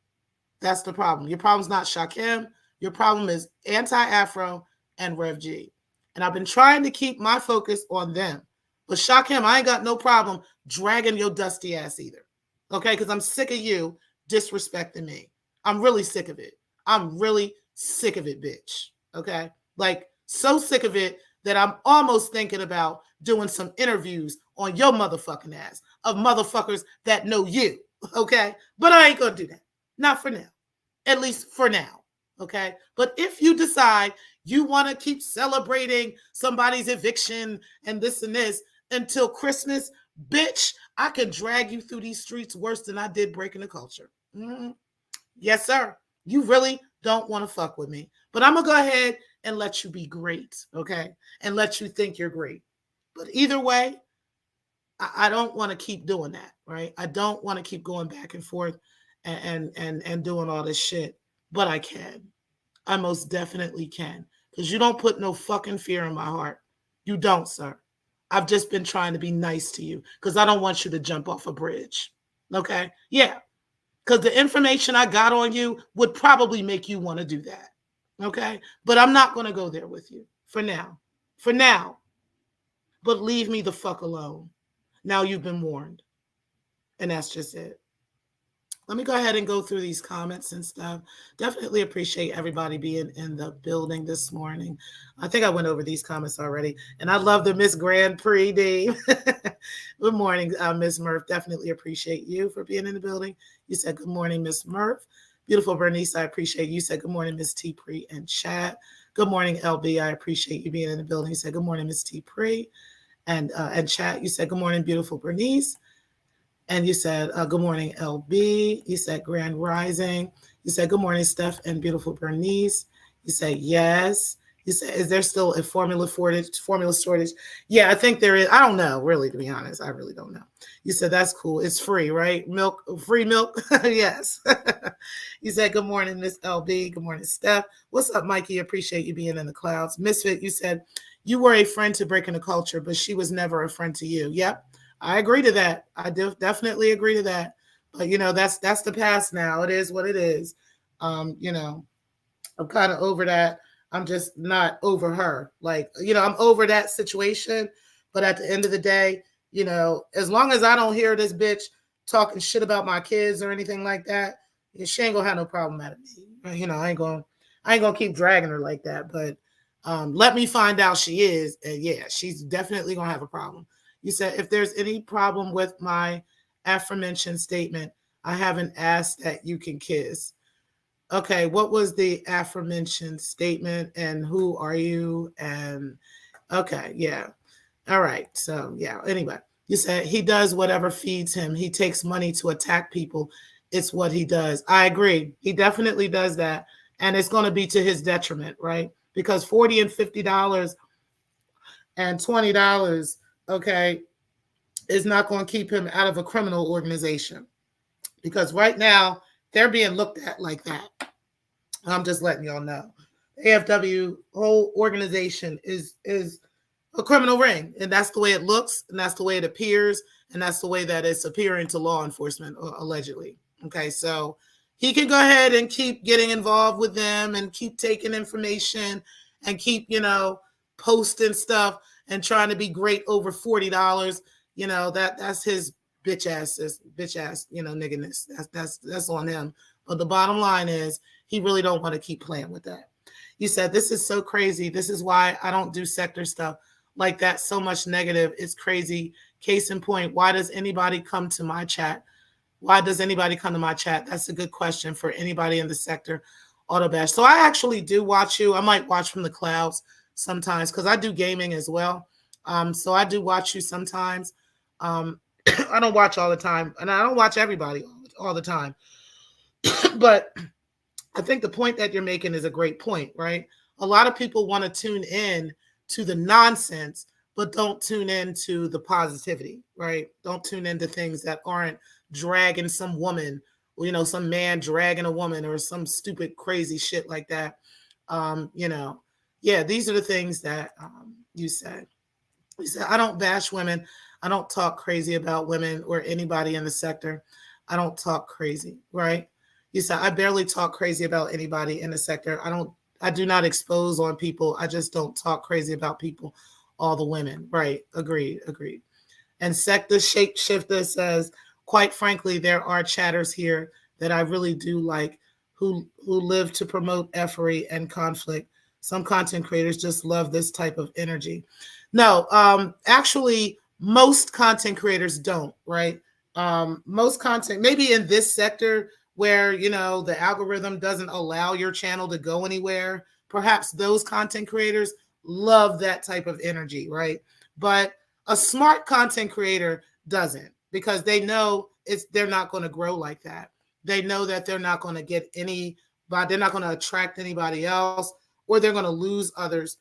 That's the problem. Your problem's not Shakim. Your problem is anti-Afro and Rev G. And I've been trying to keep my focus on them. But Shakim, I ain't got no problem dragging your dusty ass either. Okay? Because I'm sick of you disrespecting me. I'm really sick of it. I'm really sick of it, bitch. Okay? Like, so sick of it that I'm almost thinking about doing some interviews on your motherfucking ass of motherfuckers that know you. Okay? But I ain't going to do that. Not for now. At least for now. Okay? But if you decide you want to keep celebrating somebody's eviction and this until Christmas, bitch, I can drag you through these streets worse than I did breaking the culture. Mm-hmm. Yes, sir. You really don't want to fuck with me. But I'm going to go ahead and let you be great, okay? And let you think you're great. But either way, I don't want to keep doing that, right? I don't want to keep going back and forth and doing all this shit. But I can. I most definitely can. Because you don't put no fucking fear in my heart. You don't, sir. I've just been trying to be nice to you because I don't want you to jump off a bridge. Okay? Yeah. Because the information I got on you would probably make you want to do that. Okay? But I'm not going to go there with you for now. For now. But leave me the fuck alone. Now you've been warned. And that's just it. Let me go ahead and go through these comments and stuff. Definitely appreciate everybody being in the building this morning. I think I went over these comments already. And I love the Miss Grand Prix name. Good morning, Miss Murph. Definitely appreciate you for being in the building. You said good morning, Miss Murph. Beautiful Bernice, I appreciate you. You said good morning, Miss T. Pre and chat. Good morning, LB. I appreciate you being in the building. You said good morning, Miss T. Pre and chat. You said good morning, beautiful Bernice. And you said, good morning, LB. You said, Grand Rising. You said, good morning, Steph and beautiful Bernice. You said, yes. You said, is there still a formula shortage? Yeah, I think there is. I don't know, really, to be honest. I really don't know. You said, that's cool. It's free, right? Free milk? Yes. You said, good morning, Miss LB. Good morning, Steph. What's up, Mikey? Appreciate you being in the clouds. Misfit, you said, you were a friend to Breaking the Culture, but she was never a friend to you. Yep. I agree to that. I definitely agree to that. But that's the past now. It is what it is. I'm kind of over that. I'm just not over her. Like, I'm over that situation. But at the end of the day, as long as I don't hear this bitch talking shit about my kids or anything like that, she ain't gonna have no problem at me. I ain't gonna keep dragging her like that. But let me find out she is, and yeah, she's definitely gonna have a problem. You said, if there's any problem with my aforementioned statement, I haven't asked that you can kiss. Okay, what was the aforementioned statement and who are you? And okay, yeah. All right. So yeah, anyway, you said he does whatever feeds him. He takes money to attack people. It's what he does. I agree. He definitely does that. And it's going to be to his detriment, right? Because $40 and $50 and $20, okay, is not going to keep him out of a criminal organization. Because right now, they're being looked at like that. I'm just letting y'all know. AFW whole organization is a criminal ring. And that's the way it looks, and that's the way it appears, and that's the way that it's appearing to law enforcement, allegedly. Okay, so he can go ahead and keep getting involved with them and keep taking information and keep, posting stuff and trying to be great over $40. That's his bitch ass, nigginess. That's on him. But the bottom line is he really don't want to keep playing with that. You said, this is so crazy. This is why I don't do sector stuff like that. So much negative. It's crazy. Case in point, why does anybody come to my chat? Why does anybody come to my chat? That's a good question for anybody in the sector. Auto Bash. So I actually do watch you. I might watch from the clouds sometimes because I do gaming as well. So I do watch you sometimes. I don't watch all the time, and I don't watch everybody all the time. But I think the point that you're making is a great point, right? A lot of people want to tune in to the nonsense, but don't tune into the positivity, right? Don't tune into things that aren't dragging some woman, some man dragging a woman or some stupid, crazy shit like that. Yeah, these are the things that you said. You said, I don't bash women. I don't talk crazy about women or anybody in the sector. I don't talk crazy, right? You said, I barely talk crazy about anybody in the sector. I do not expose on people. I just don't talk crazy about people, all the women. Right. Agreed. And Secktah Shapeshifter says, quite frankly, there are chatters here that I really do like who live to promote effery and conflict. Some content creators just love this type of energy. No, actually, most content creators don't, right? Most content, maybe in this sector where, the algorithm doesn't allow your channel to go anywhere, perhaps those content creators love that type of energy, right? But a smart content creator doesn't, because they know they're not going to grow like that. They know that they're not going to get they're not going to attract anybody else, or they're going to lose others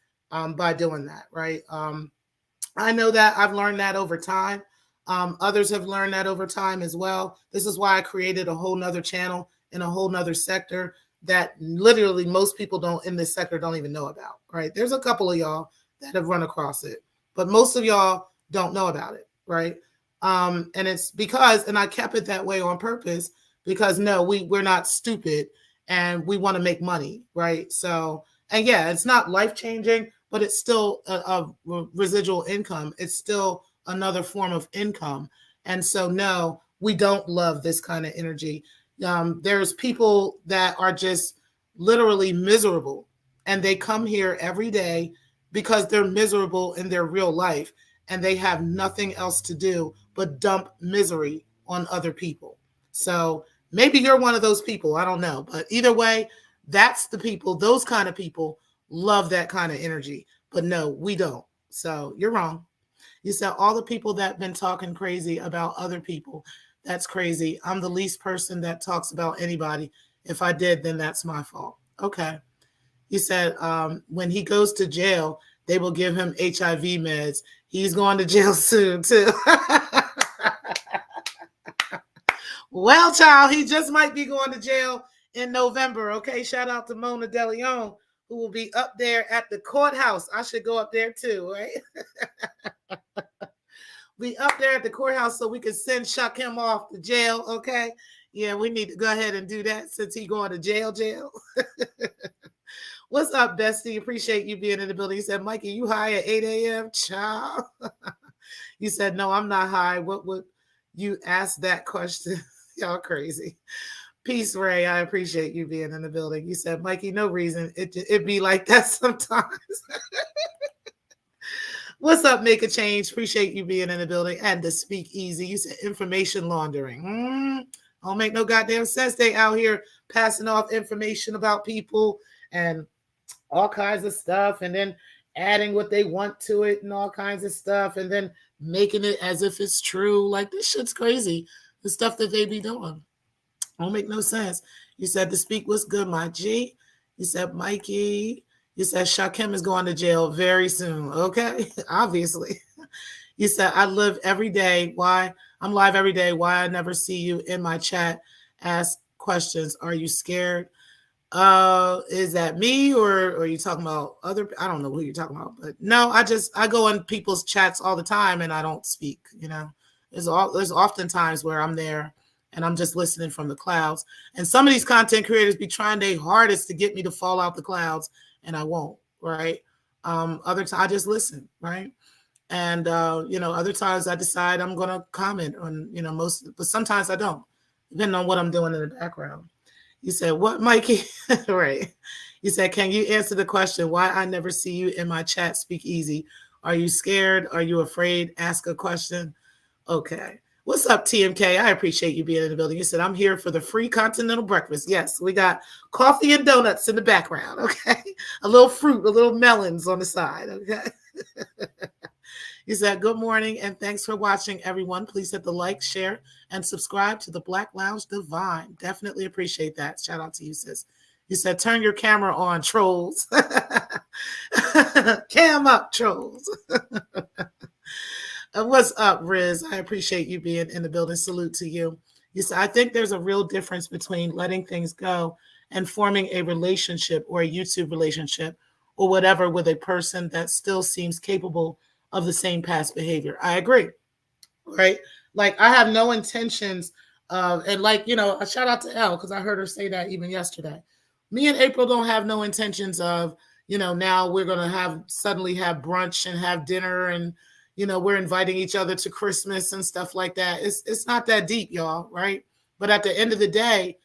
by doing that, right? I know that. I've learned that over time. Others have learned that over time as well. This is why I created a whole nother channel in a whole nother sector that literally most people in this sector don't even know about, right? There's a couple of y'all that have run across it, but most of y'all don't know about it, right? And it's because, and I kept it that way on purpose, because no, we're not stupid and we want to make money, right? So, and yeah, it's not life-changing, but it's still a residual income. It's still another form of income. And so, no, we don't love this kind of energy. There's people that are just literally miserable, and they come here every day because they're miserable in their real life, and they have nothing else to do but dump misery on other people. So maybe you're one of those people. I don't know. But either way, that's the people, those kind of people love that kind of energy. But no, we don't. So you're wrong. You said all the people that have been talking crazy about other people. That's crazy. I'm the least person that talks about anybody. If I did, then that's my fault. Okay. You said when he goes to jail, they will give him HIV meds. He's going to jail soon, too. Well, child, he just might be going to jail in November. Okay. Shout out to Mona DeLeon, who will be up there at the courthouse. I should go up there, too, right? Be up there at the courthouse so we can send Shakim off to jail, okay? Yeah, we need to go ahead and do that since he's going to jail. What's up, bestie? Appreciate you being in the building. You said, Mikey, you high at 8 a.m.? Child. You said, no, I'm not high. What would you ask that question? Y'all crazy. Peace, Ray. I appreciate you being in the building. You said, Mikey, no reason. It be like that sometimes. What's up, Make a Change? Appreciate you being in the building. And to speak easy, you said information laundering. Don't make no goddamn sense. They out here passing off information about people and all kinds of stuff, and then adding what they want to it and all kinds of stuff, and then making it as if it's true. Like, this shit's crazy. The stuff that they be doing don't make no sense. You said to speak was good, my G. You said, Mikey. You said Shakim is going to jail very soon. Okay, obviously. You said I live every day. Why? I'm live every day. Why I never see you in my chat? Ask questions. Are you scared? Is that me or are you talking about other? I don't know who you're talking about, but no, I go in people's chats all the time and I don't speak. There's often times where I'm there and I'm just listening from the clouds. And some of these content creators be trying their hardest to get me to fall out the clouds, and I won't. Right. Other times I just listen. Right. And other times I decide I'm gonna comment on most, but sometimes I don't, depending on what I'm doing in the background. You said, what, Mikey? Right. You said, can you answer the question why I never see you in my chat? Speak easy. Are you scared? Are you afraid? Ask a question. Okay. What's up, TMK? I appreciate you being in the building. You said, I'm here for the free continental breakfast. Yes, we got coffee and donuts in the background. Okay. A little fruit, a little melons on the side. Okay. He said, good morning and thanks for watching, everyone. Please hit the like, share, and subscribe to the Black Lounge Divine. Definitely appreciate that. Shout out to you, sis. You said, turn your camera on, trolls. Cam up, trolls. What's up, Riz? I appreciate you being in the building. Salute to you. You said, I think there's a real difference between letting things go and forming a relationship or a YouTube relationship or whatever with a person that still seems capable of the same past behavior. I agree. Right. Like I have no intentions of, and like, a shout out to Elle because I heard her say that even yesterday. Me and April don't have no intentions of, now we're going to suddenly have brunch and have dinner and, we're inviting each other to Christmas and stuff like that. It's not that deep, y'all. Right. But at the end of the day,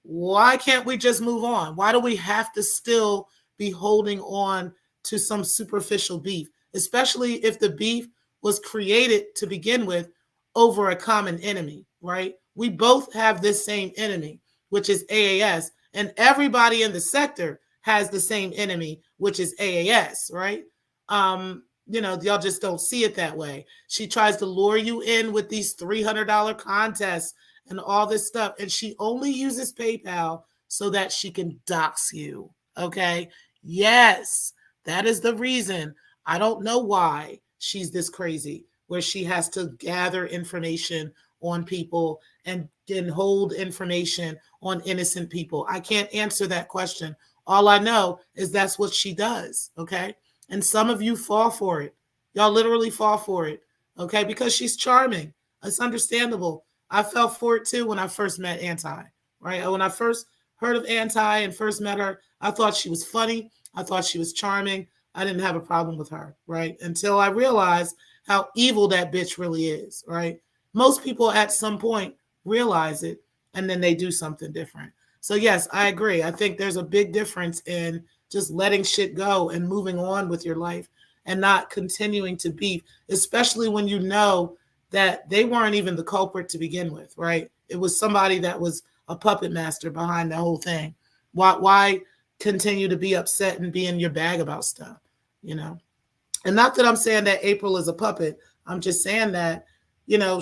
why can't we just move on? Why do we have to still be holding on to some superficial beef, especially if the beef was created to begin with over a common enemy, right? We both have this same enemy, which is AAS, and everybody in the sector has the same enemy, which is AAS, right? Y'all just don't see it that way. She tries to lure you in with these $300 contests and all this stuff, and she only uses PayPal so that she can dox you, okay? Yes, that is the reason. I don't know why she's this crazy, where she has to gather information on people and hold information on innocent people. I can't answer that question. All I know is that's what she does, okay? And some of you fall for it. Y'all literally fall for it, okay? Because she's charming. It's understandable. I fell for it too when I first met Anti, right? When I first heard of Anti and first met her, I thought she was funny. I thought she was charming. I didn't have a problem with her, right? Until I realized how evil that bitch really is, right? Most people at some point realize it and then they do something different. So yes, I agree. I think there's a big difference in just letting shit go and moving on with your life and not continuing to beef, especially when you know that they weren't even the culprit to begin with, right? It was somebody that was a puppet master behind the whole thing. Why continue to be upset and be in your bag about stuff, And not that I'm saying that April is a puppet. I'm just saying that,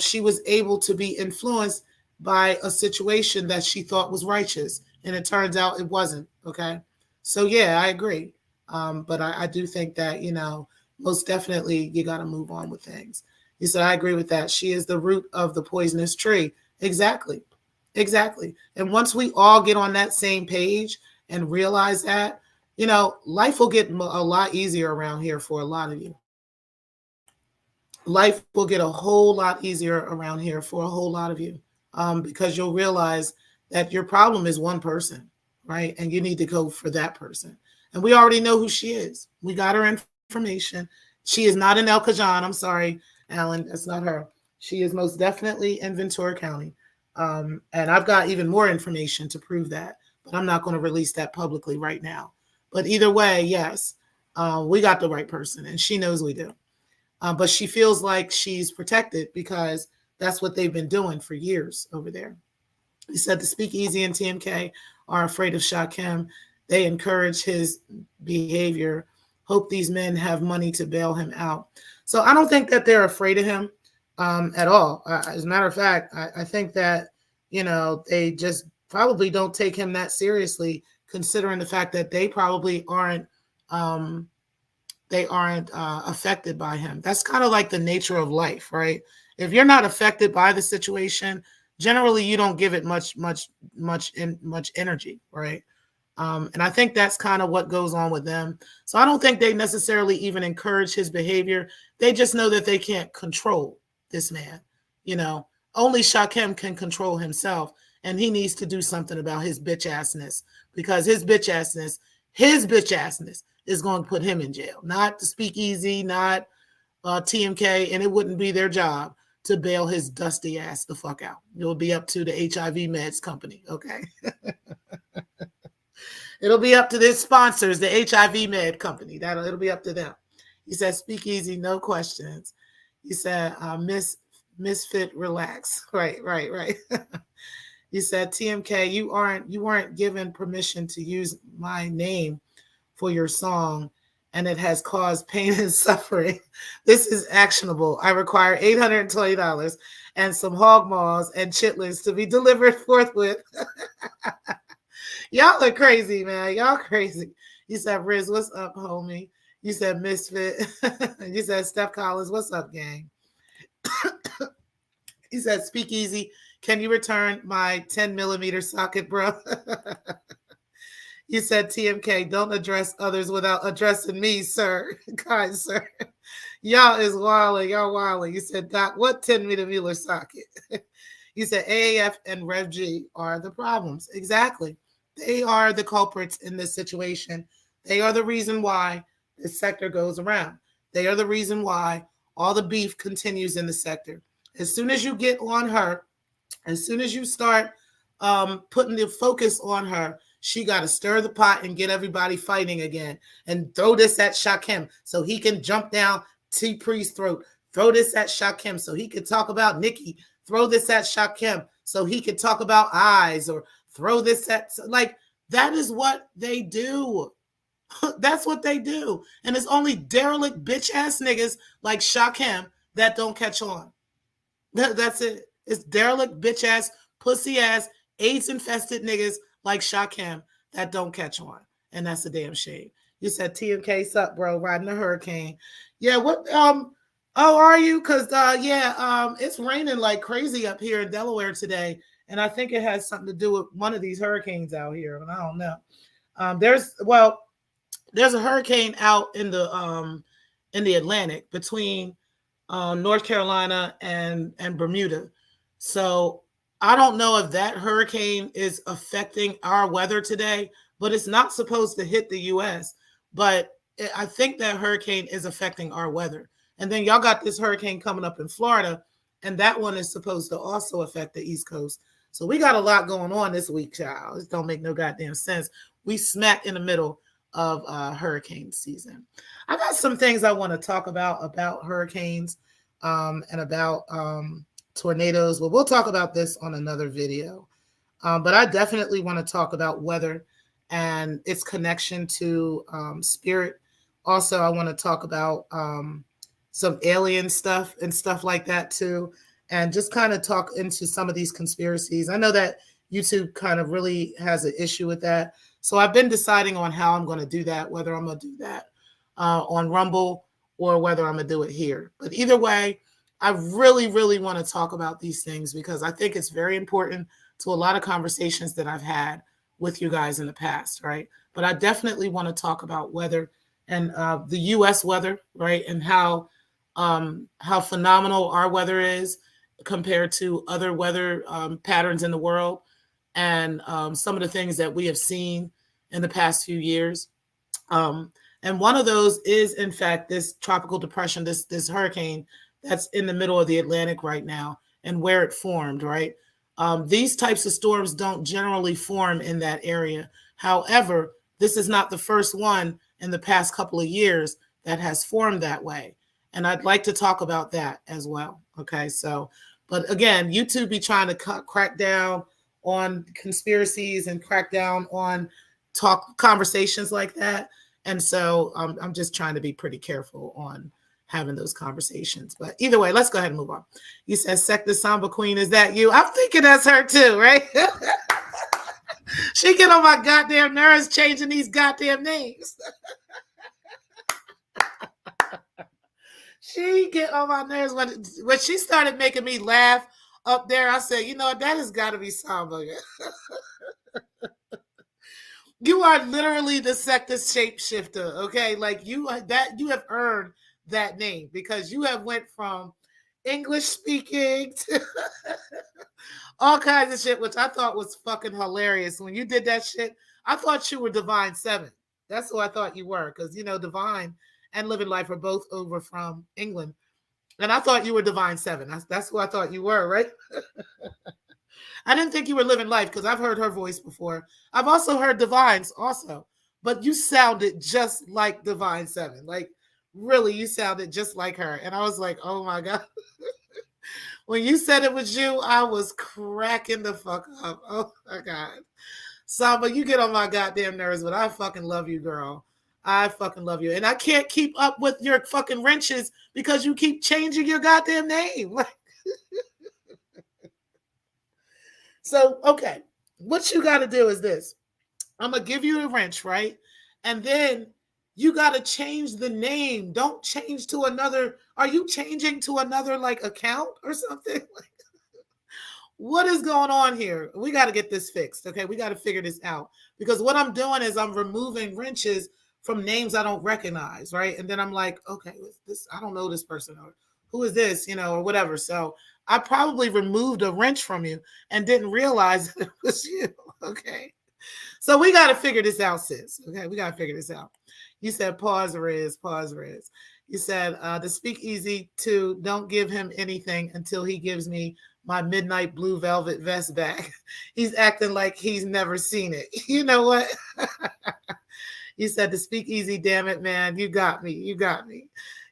she was able to be influenced by a situation that she thought was righteous. And it turns out it wasn't. Okay. So, yeah, I agree. But I do think that, most definitely you got to move on with things. He said, I agree with that. She is the root of the poisonous tree. Exactly. Exactly. And once we all get on that same page and realize that, life will get a lot easier around here for a lot of you. Life will get a whole lot easier around here for a whole lot of you because you'll realize that your problem is one person, right? And you need to go for that person. And we already know who she is. We got her information. She is not in El Cajon. I'm sorry, Alan. That's not her. She is most definitely in Ventura County. And I've got even more information to prove that, but I'm not going to release that publicly right now. But either way, yes, we got the right person, and she knows we do. But she feels like she's protected because that's what they've been doing for years over there. He said the Speakeasy and TMK are afraid of Shakim. They encourage his behavior. Hope these men have money to bail him out. So I don't think that they're afraid of him at all. As a matter of fact, I think that, they just probably don't take him that seriously, considering the fact that they probably aren't affected by him. That's kind of like the nature of life, right? If you're not affected by the situation, generally you don't give it much much energy, right? And I think that's kind of what goes on with them. So I don't think they necessarily even encourage his behavior. They just know that they can't control this man. You know, only Shakim can control himself, and he needs to do something about his bitch assness, because his bitch assness is going to put him in jail. Not the speakeasy, not TMK, and it wouldn't be their job to bail his dusty ass the fuck out. It'll be up to the HIV meds company, okay? It'll be up to their sponsors, the HIV med company. It'll be up to them. He said, speakeasy, no questions. He said, misfit, relax. Right. He said, TMK, you weren't given permission to use my name for your song, and it has caused pain and suffering. This is actionable. I require $820 and some hog maws and chitlins to be delivered forthwith. Y'all are crazy, man. Y'all crazy. You said, Riz, what's up, homie? You said, Misfit. You said, Steph Collins, what's up, gang? He said, speakeasy, can you return my 10 millimeter socket, bro? You said, TMK, don't address others without addressing me, sir. Kind sir. Y'all is wilding. Y'all wilding. You said, Doc, what 10 millimeter socket? You said, AAF and Rev G are the problems. Exactly. They are the culprits in this situation. They are the reason why this sector goes around. They are the reason why all the beef continues in the sector. As soon as you get on her, as soon as you start putting the focus on her, she got to stir the pot and get everybody fighting again, and throw this at Shakim so he can jump down T Priest's throat. Throw this at Shakim so he can talk about Nikki. Throw this at Shakim so he can talk about eyes, or throw this at, like, that is what they do. That's what they do. And it's only derelict bitch ass niggas like Shakim that don't catch on. That's it. It's derelict bitch ass, pussy ass, AIDS infested niggas like Shakim that don't catch on. And that's a damn shame. You said, TMK, sup, bro, riding a hurricane. Yeah, what oh, are you? Because it's raining like crazy up here in Delaware today. And I think it has something to do with one of these hurricanes out here. I don't know. There's a hurricane out in the Atlantic between North Carolina and Bermuda. So I don't know if that hurricane is affecting our weather today, but it's not supposed to hit the U.S. But I think that hurricane is affecting our weather. And then y'all got this hurricane coming up in Florida, and that one is supposed to also affect the East Coast. So we got a lot going on this week, child. It don't make no goddamn sense. We smack in the middle of hurricane season. I got some things I want to talk about hurricanes and about tornadoes. Well, we'll talk about this on another video. But I definitely want to talk about weather and its connection to spirit. Also, I want to talk about some alien stuff and stuff like that too, and just kind of talk into some of these conspiracies. I know that YouTube kind of really has an issue with that. So I've been deciding on how I'm going to do that, whether I'm going to do that on Rumble or whether I'm going to do it here. But either way, I really, really want to talk about these things because I think it's very important to a lot of conversations that I've had with you guys in the past, right? But I definitely want to talk about weather and the U.S. weather, right? And how phenomenal our weather is compared to other weather patterns in the world, and some of the things that we have seen in the past few years. And one of those is, in fact, this tropical depression, this hurricane that's in the middle of the Atlantic right now, and where it formed, right? These types of storms don't generally form in that area. However, this is not the first one in the past couple of years that has formed that way. And I'd like to talk about that as well. Okay, so, but again, YouTube be trying to crack down on conspiracies and crack down on conversations like that. And so I'm just trying to be pretty careful on having those conversations. But either way, let's go ahead and move on. You said Secktah Samba Queen, is that you? I'm thinking that's her too, right? She get on my goddamn nerves changing these goddamn names. She get on my nerves when she started making me laugh up there. I said, you know, that has got to be Samba. You are literally the Secktah shapeshifter, okay? Like you have earned that name because you have went from English speaking to all kinds of shit, which I thought was fucking hilarious. When you did that shit, I thought you were Divine Seven. That's who I thought you were, because you know Divine and Living Life are both over from England, and I thought you were Divine Seven. That's who I thought you were, right? I didn't think you were Living Life because I've heard her voice before. I've also heard Divine's also, but you sounded just like Divine Seven. Like really, you sounded just like her, and I was like, oh my god. When you said it was you, I was cracking the fuck up. Oh my god. Samba, you get on my goddamn nerves, but I fucking love you, girl. I fucking love you. And I can't keep up with your fucking wrenches because you keep changing your goddamn name. So, okay. What you got to do is this. I'm going to give you a wrench, right? And then you got to change the name. Don't change to another. Are you changing to another like account or something? What is going on here? We got to get this fixed. Okay. We got to figure this out because what I'm doing is I'm removing wrenches from names I don't recognize. Right. And then I'm like, okay, this, I don't know this person or who is this, you know, or whatever. So I probably removed a wrench from you and didn't realize it was you. Okay. So we got to figure this out, sis. Okay. We got to figure this out. You said pause, Riz, pause, Riz. You said the speakeasy to don't give him anything until he gives me my midnight blue velvet vest back. He's acting like he's never seen it. You know what? You said to speak easy, damn it, man. You got me. You got me.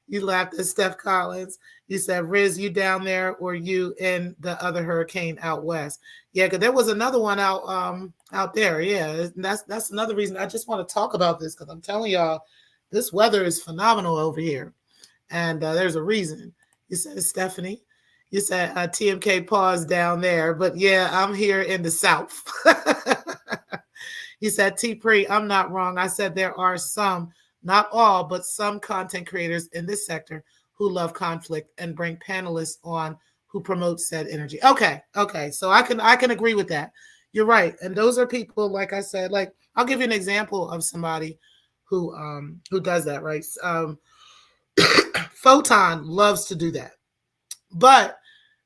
You laughed at Steph Collins. You said, Riz, you down there or you in the other hurricane out west? Yeah, because there was another one out there. Yeah, that's another reason I just want to talk about this because I'm telling y'all, this weather is phenomenal over here. And there's a reason. You said, Stephanie. You said TMK pause down there, but yeah, I'm here in the South. You said T-Pre, I'm not wrong. I said there are some, not all, but some content creators in this sector who love conflict and bring panelists on who promote said energy. Okay. So I can agree with that. You're right. And those are people, like I said, like I'll give you an example of somebody who does that, right? Photon loves to do that. But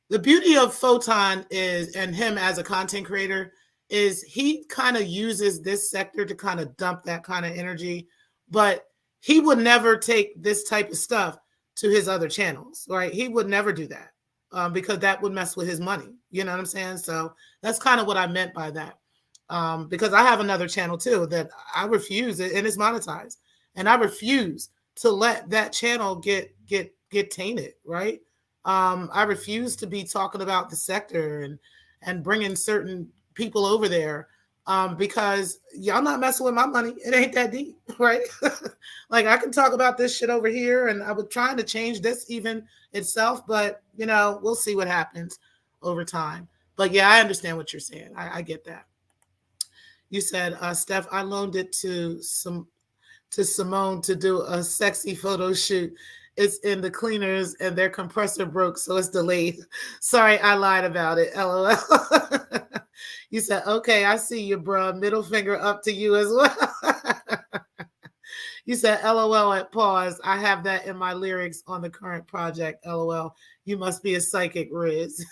the beauty of Photon is, and him as a content creator, is he kind of uses this sector to kind of dump that kind of energy, but he would never take this type of stuff to his other channels, right? He would never do that because that would mess with his money. You know what I'm saying? So that's kind of what I meant by that. Because I have another channel too that I refuse, and it's monetized, and I refuse to let that channel get tainted, right? I refuse to be talking about the sector and bringing certain people over there because y'all not messing with my money. It ain't that deep, right? Like I can talk about this shit over here, and I was trying to change this even itself, but you know, we'll see what happens over time. But yeah, I understand what you're saying. I get that. You said, Steph, I loaned it to Simone to do a sexy photo shoot. It's in the cleaners and their compressor broke, so it's delayed. Sorry, I lied about it. LOL. You said, okay, I see you, bro. Middle finger up to you as well. You said, LOL at pause. I have that in my lyrics on the current project. LOL. You must be a psychic, Riz.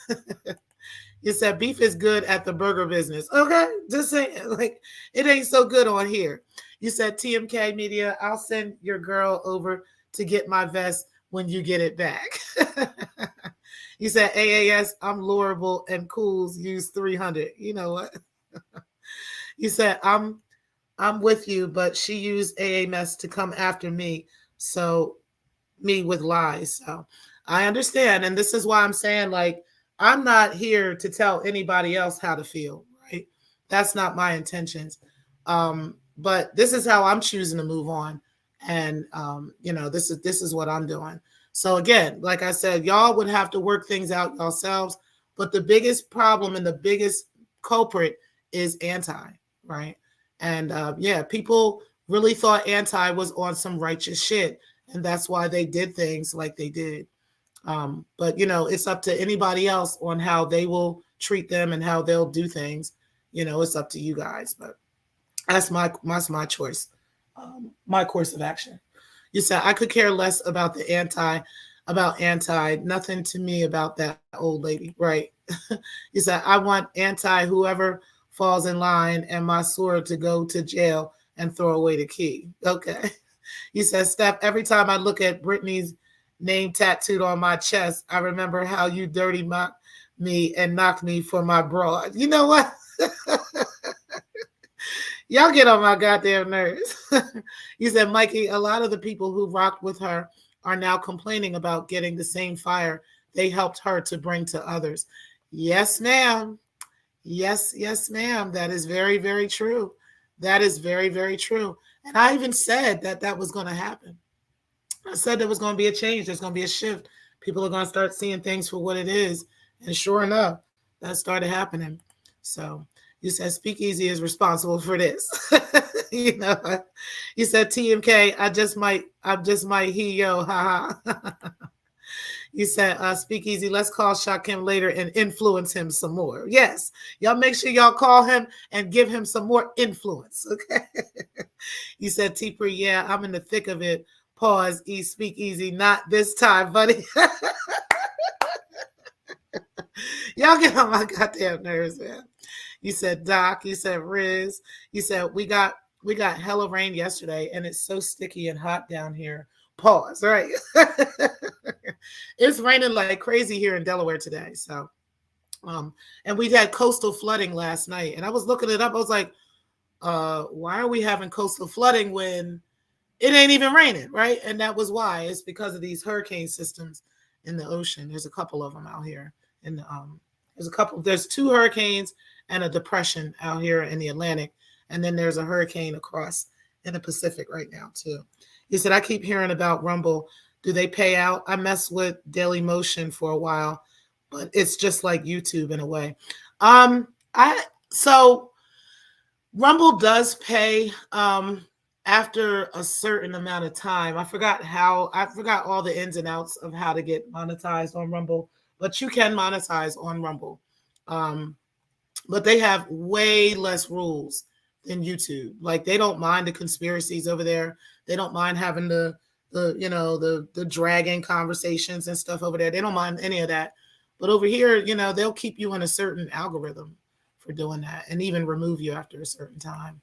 You said beef is good at the burger business. Okay, just saying, like it ain't so good on here. You said TMK Media, I'll send your girl over to get my vest when you get it back. You said AAS, I'm loreable and Cools use 300. You know what? You said I'm with you, but she used AAMS to come after me. So me with lies. So I understand. And this is why I'm saying, like, I'm not here to tell anybody else how to feel, right? That's not my intentions. But this is how I'm choosing to move on. And you know, this is what I'm doing. So again, like I said, y'all would have to work things out yourselves. But the biggest problem and the biggest culprit is anti, right? And yeah, people really thought anti was on some righteous shit. And that's why they did things like they did. But it's up to anybody else on how they will treat them and how they'll do things. It's up to you guys. But that's my choice, my course of action. You said I could care less about the anti nothing to me about that old lady, right? You said I want anti whoever falls in line and my sword to go to jail and throw away the key. Okay. You said, Steph, every time I look at Brittany's name tattooed on my chest, I remember how you dirty mocked me and knocked me for my broad. You know what? Y'all get on my goddamn nerves. You said, Mikey, a lot of the people who rocked with her are now complaining about getting the same fire they helped her to bring to others. Yes, ma'am. Yes, ma'am. That is very, very true. That is very, very true. And I even said that was going to happen. I said there was going to be a change. There's going to be a shift. People are going to start seeing things for what it is. And sure enough, that started happening. So you said Speakeasy is responsible for this. You said TMK, I just might he yo, haha. You said Speakeasy, let's call Shakim later and influence him some more. Yes, y'all make sure y'all call him and give him some more influence. Okay. You said T-Pre, yeah, I'm in the thick of it. Pause, Speakeasy, not this time, buddy. Y'all get on my goddamn nerves, man. You said Doc, you said Riz, you said we got hella rain yesterday and it's so sticky and hot down here. Pause, right? It's raining like crazy here in Delaware today. So and we had coastal flooding last night. And I was looking it up. I was like, why are we having coastal flooding when it ain't even raining, right? And that was why. It's because of these hurricane systems in the ocean. There's a couple of them out here. And there's 2 hurricanes and a depression out here in the Atlantic. And then there's a hurricane across in the Pacific right now too. He said, I keep hearing about Rumble. Do they pay out? I messed with Daily Motion for a while, but it's just like YouTube in a way. So Rumble does pay after a certain amount of time. I forgot all the ins and outs of how to get monetized on Rumble, but you can monetize on Rumble. But they have way less rules than YouTube. Like they don't mind the conspiracies over there. They don't mind having the dragging conversations and stuff over there. They don't mind any of that. But over here, they'll keep you in a certain algorithm for doing that and even remove you after a certain time.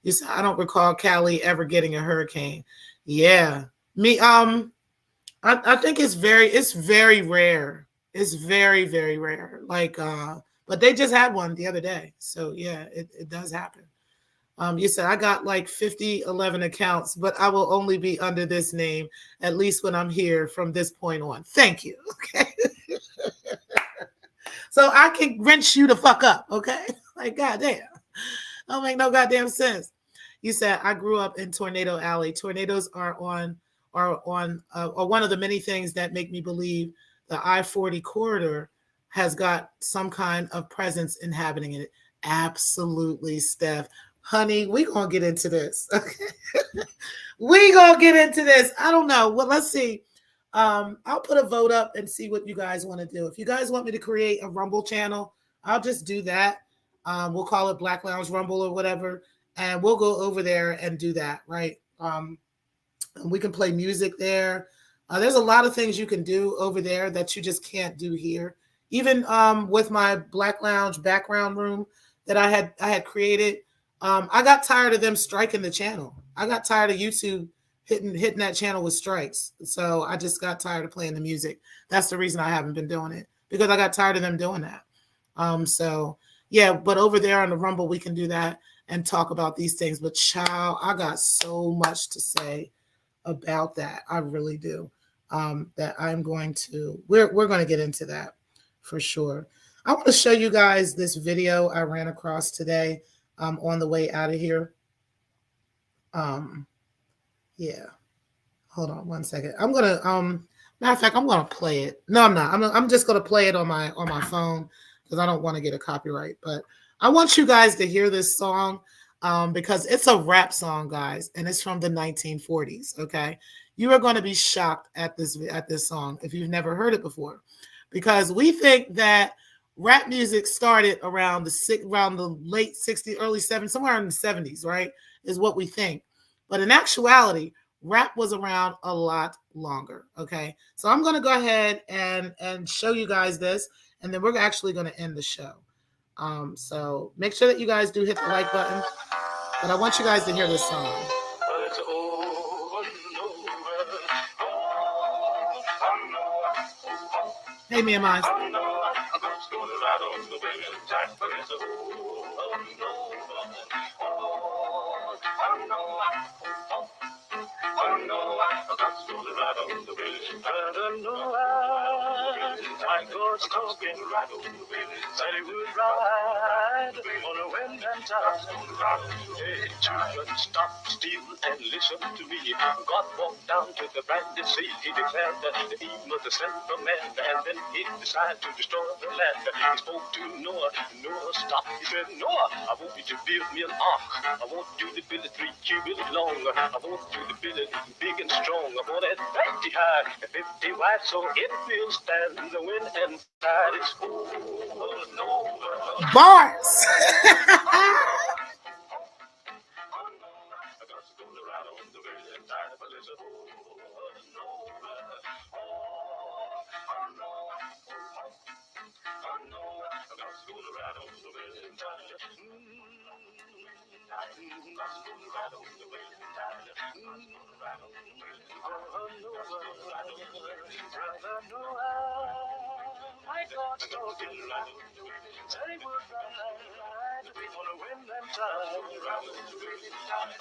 You said, I don't recall Cali ever getting a hurricane. Yeah. Me, I think it's very rare. It's very, very rare. Like, but they just had one the other day. So yeah, it does happen. You said, I got like 11 accounts, but I will only be under this name, at least when I'm here from this point on. Thank you. Okay. So I can wrench you the fuck up. Okay. Like, goddamn. Don't make no goddamn sense. You said, I grew up in Tornado Alley. Tornadoes are one of the many things that make me believe the I-40 corridor has got some kind of presence inhabiting it. Absolutely, Steph. Honey, we gonna get into this. Okay. We gonna get into this. I don't know. Well, let's see. I'll put a vote up and see what you guys want to do. If you guys want me to create a Rumble channel, I'll just do that. We'll call it Black Lounge Rumble or whatever, and we'll go over there and do that, right? And we can play music there. There's a lot of things you can do over there that you just can't do here. Even with my Black Lounge background room that I had created. I got tired of them striking the channel. I got tired of YouTube hitting that channel with strikes. So I just got tired of playing the music. That's the reason I haven't been doing it, because I got tired of them doing that. So yeah, but over there on the Rumble, we can do that and talk about these things. But child, I got so much to say about that. I really do. That we're going to get into that for sure. I want to show you guys this video I ran across today. On the way out of here. Yeah. Hold on one second. I'm gonna matter of fact, I'm gonna play it. No, I'm not. I'm just gonna play it on my phone because I don't want to get a copyright. But I want you guys to hear this song because it's a rap song, guys, and it's from the 1940s. Okay. You are going to be shocked at this song if you've never heard it before, because we think that rap music started around the late 60s, early 70s, somewhere in the 70s, right? Is what we think. But in actuality, rap was around a lot longer. Okay. So I'm going to go ahead and show you guys this, and then we're actually going to end the show. So make sure that you guys do hit the like button. But I want you guys to hear this song. Hey, me and mine. My God's talking right over the village. Said he would ride on a wind and tide. Hey, children, stop still and listen to me. God walked down to the brandy sea. He declared that the Eve must descend from man, and then he decided to destroy the land. He spoke to Noah. Noah stopped. He said, Noah, I want you to build me an ark. I want you to build it 3 cubits long. I want you to build it big and strong. I want it 50 high and 50 wide, so it will stand the wind and tide. Is bars. My God's talking right. Say would ride on a wind and tide.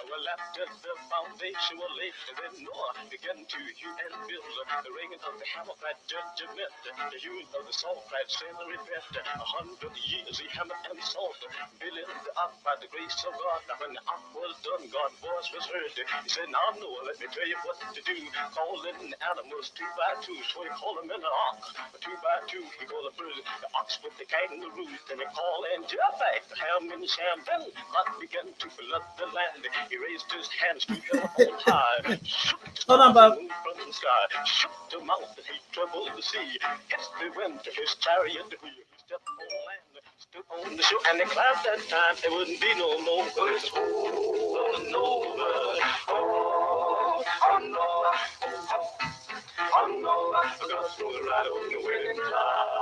Well, after the foundation was laid, then Noah began to hew and build. The ringing of the hammer cried judgment. The hewing of the saw cried sin and repent. 100 years he hammered and he sawed, building the ark by the grace of God. Now when the ark was done, God's voice was heard. He said, now Noah, let me tell you what to do. Call in animals 2 by 2, so he called them in an ark. 2 by 2, he called the first, the ox with the kangaroo. Then he called in Japheth, the ham and Shem. Then God began to flood the land. He raised his hands to heaven on high. Hold on, Bob. From the sky, shook the mountain, he troubled the sea. Hits the wind to his chariot wheel. He stepped on land, stood on the shore, and they clapped that time. There wouldn't be no more. It's over and over. Oh, no. Oh, no. I got to right on the wind tide.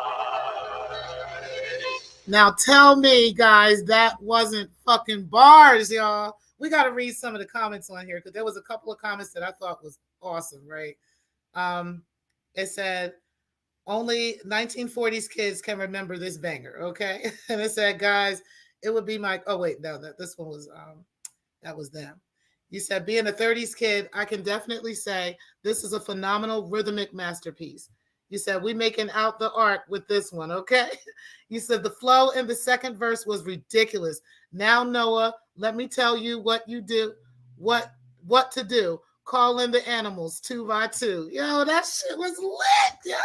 Now tell me, guys, that wasn't fucking bars, y'all. We got to read some of the comments on here because there was a couple of comments that I thought was awesome, right? It said, only 1940s kids can remember this banger, okay? And it said, guys, it would be my, oh wait, no, this one was, that was them. You said, being a 30s kid, I can definitely say this is a phenomenal rhythmic masterpiece. You said, we making out the art with this one, okay? You said, the flow in the second verse was ridiculous. Now, Noah, let me tell you what you do, what to do. Call in the animals 2 by 2. Yo, that shit was lit.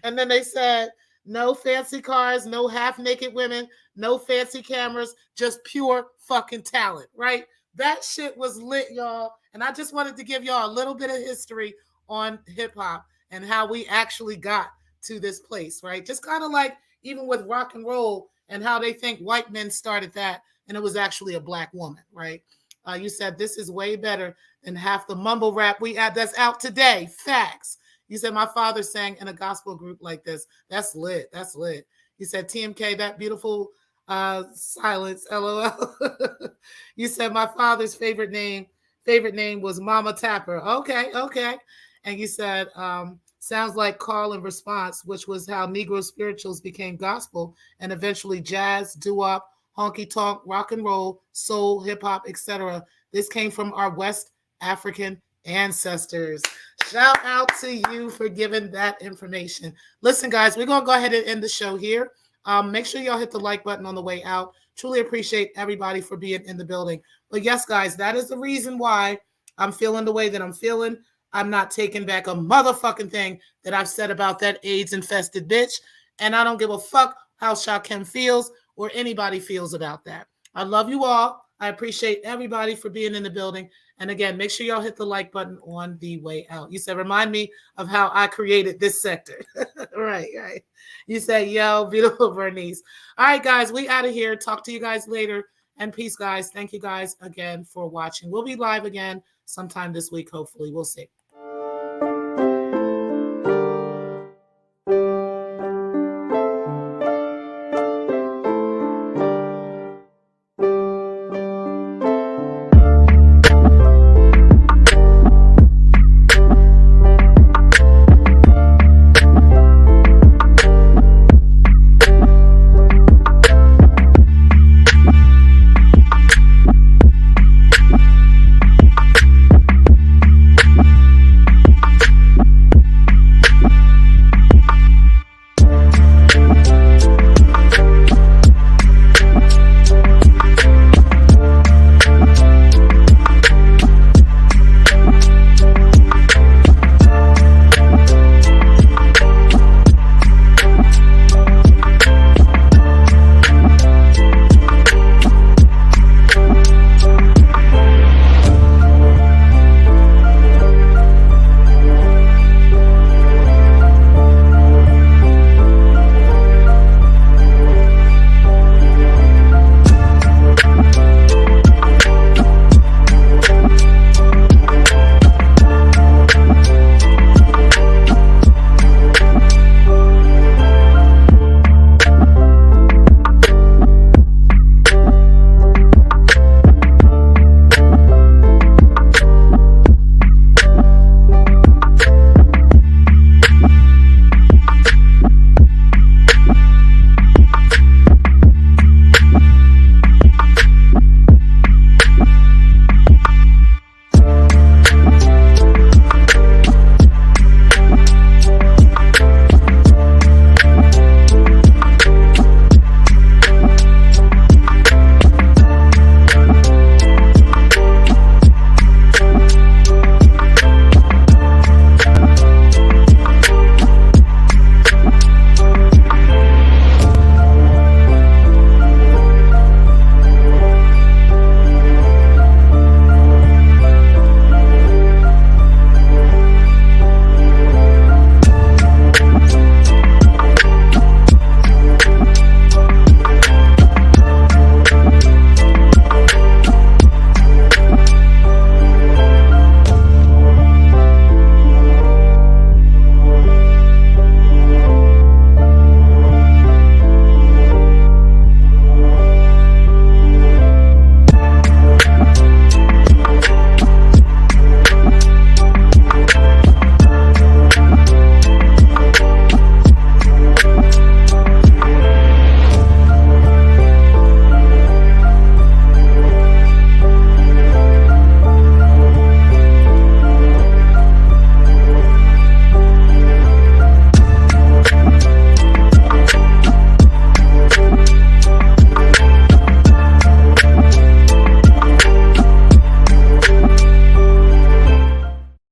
And then they said, no fancy cars, no half-naked women, no fancy cameras, just pure fucking talent, right? That shit was lit, y'all. And I just wanted to give y'all a little bit of history on hip-hop and how we actually got to this place, right? Just kind of like even with rock and roll and how they think white men started that and it was actually a black woman, right? You said this is way better than half the mumble rap we had that's out today. Facts. You said my father sang in a gospel group like this. That's lit. That's lit. You said TMK, that beautiful silence, LOL. You said my father's favorite name was Mama Tapper. Okay. And you said sounds like call and response, which was how Negro spirituals became gospel and eventually jazz, doo-wop, honky tonk, rock and roll, soul, hip hop, etc. This came from our West African ancestors. Shout out to you for giving that information. Listen, guys, we're going to go ahead and end the show here. Make sure y'all hit the like button on the way out. Truly appreciate everybody for being in the building. But yes, guys, that is the reason why I'm feeling the way that I'm feeling. I'm not taking back a motherfucking thing that I've said about that AIDS-infested bitch. And I don't give a fuck how Shakim feels or anybody feels about that. I love you all. I appreciate everybody for being in the building. And again, make sure y'all hit the like button on the way out. You said, remind me of how I created this sector. Right, right. You said, yo, beautiful Bernice. All right, guys, we out of here. Talk to you guys later. And peace, guys. Thank you guys again for watching. We'll be live again sometime this week, hopefully. We'll see.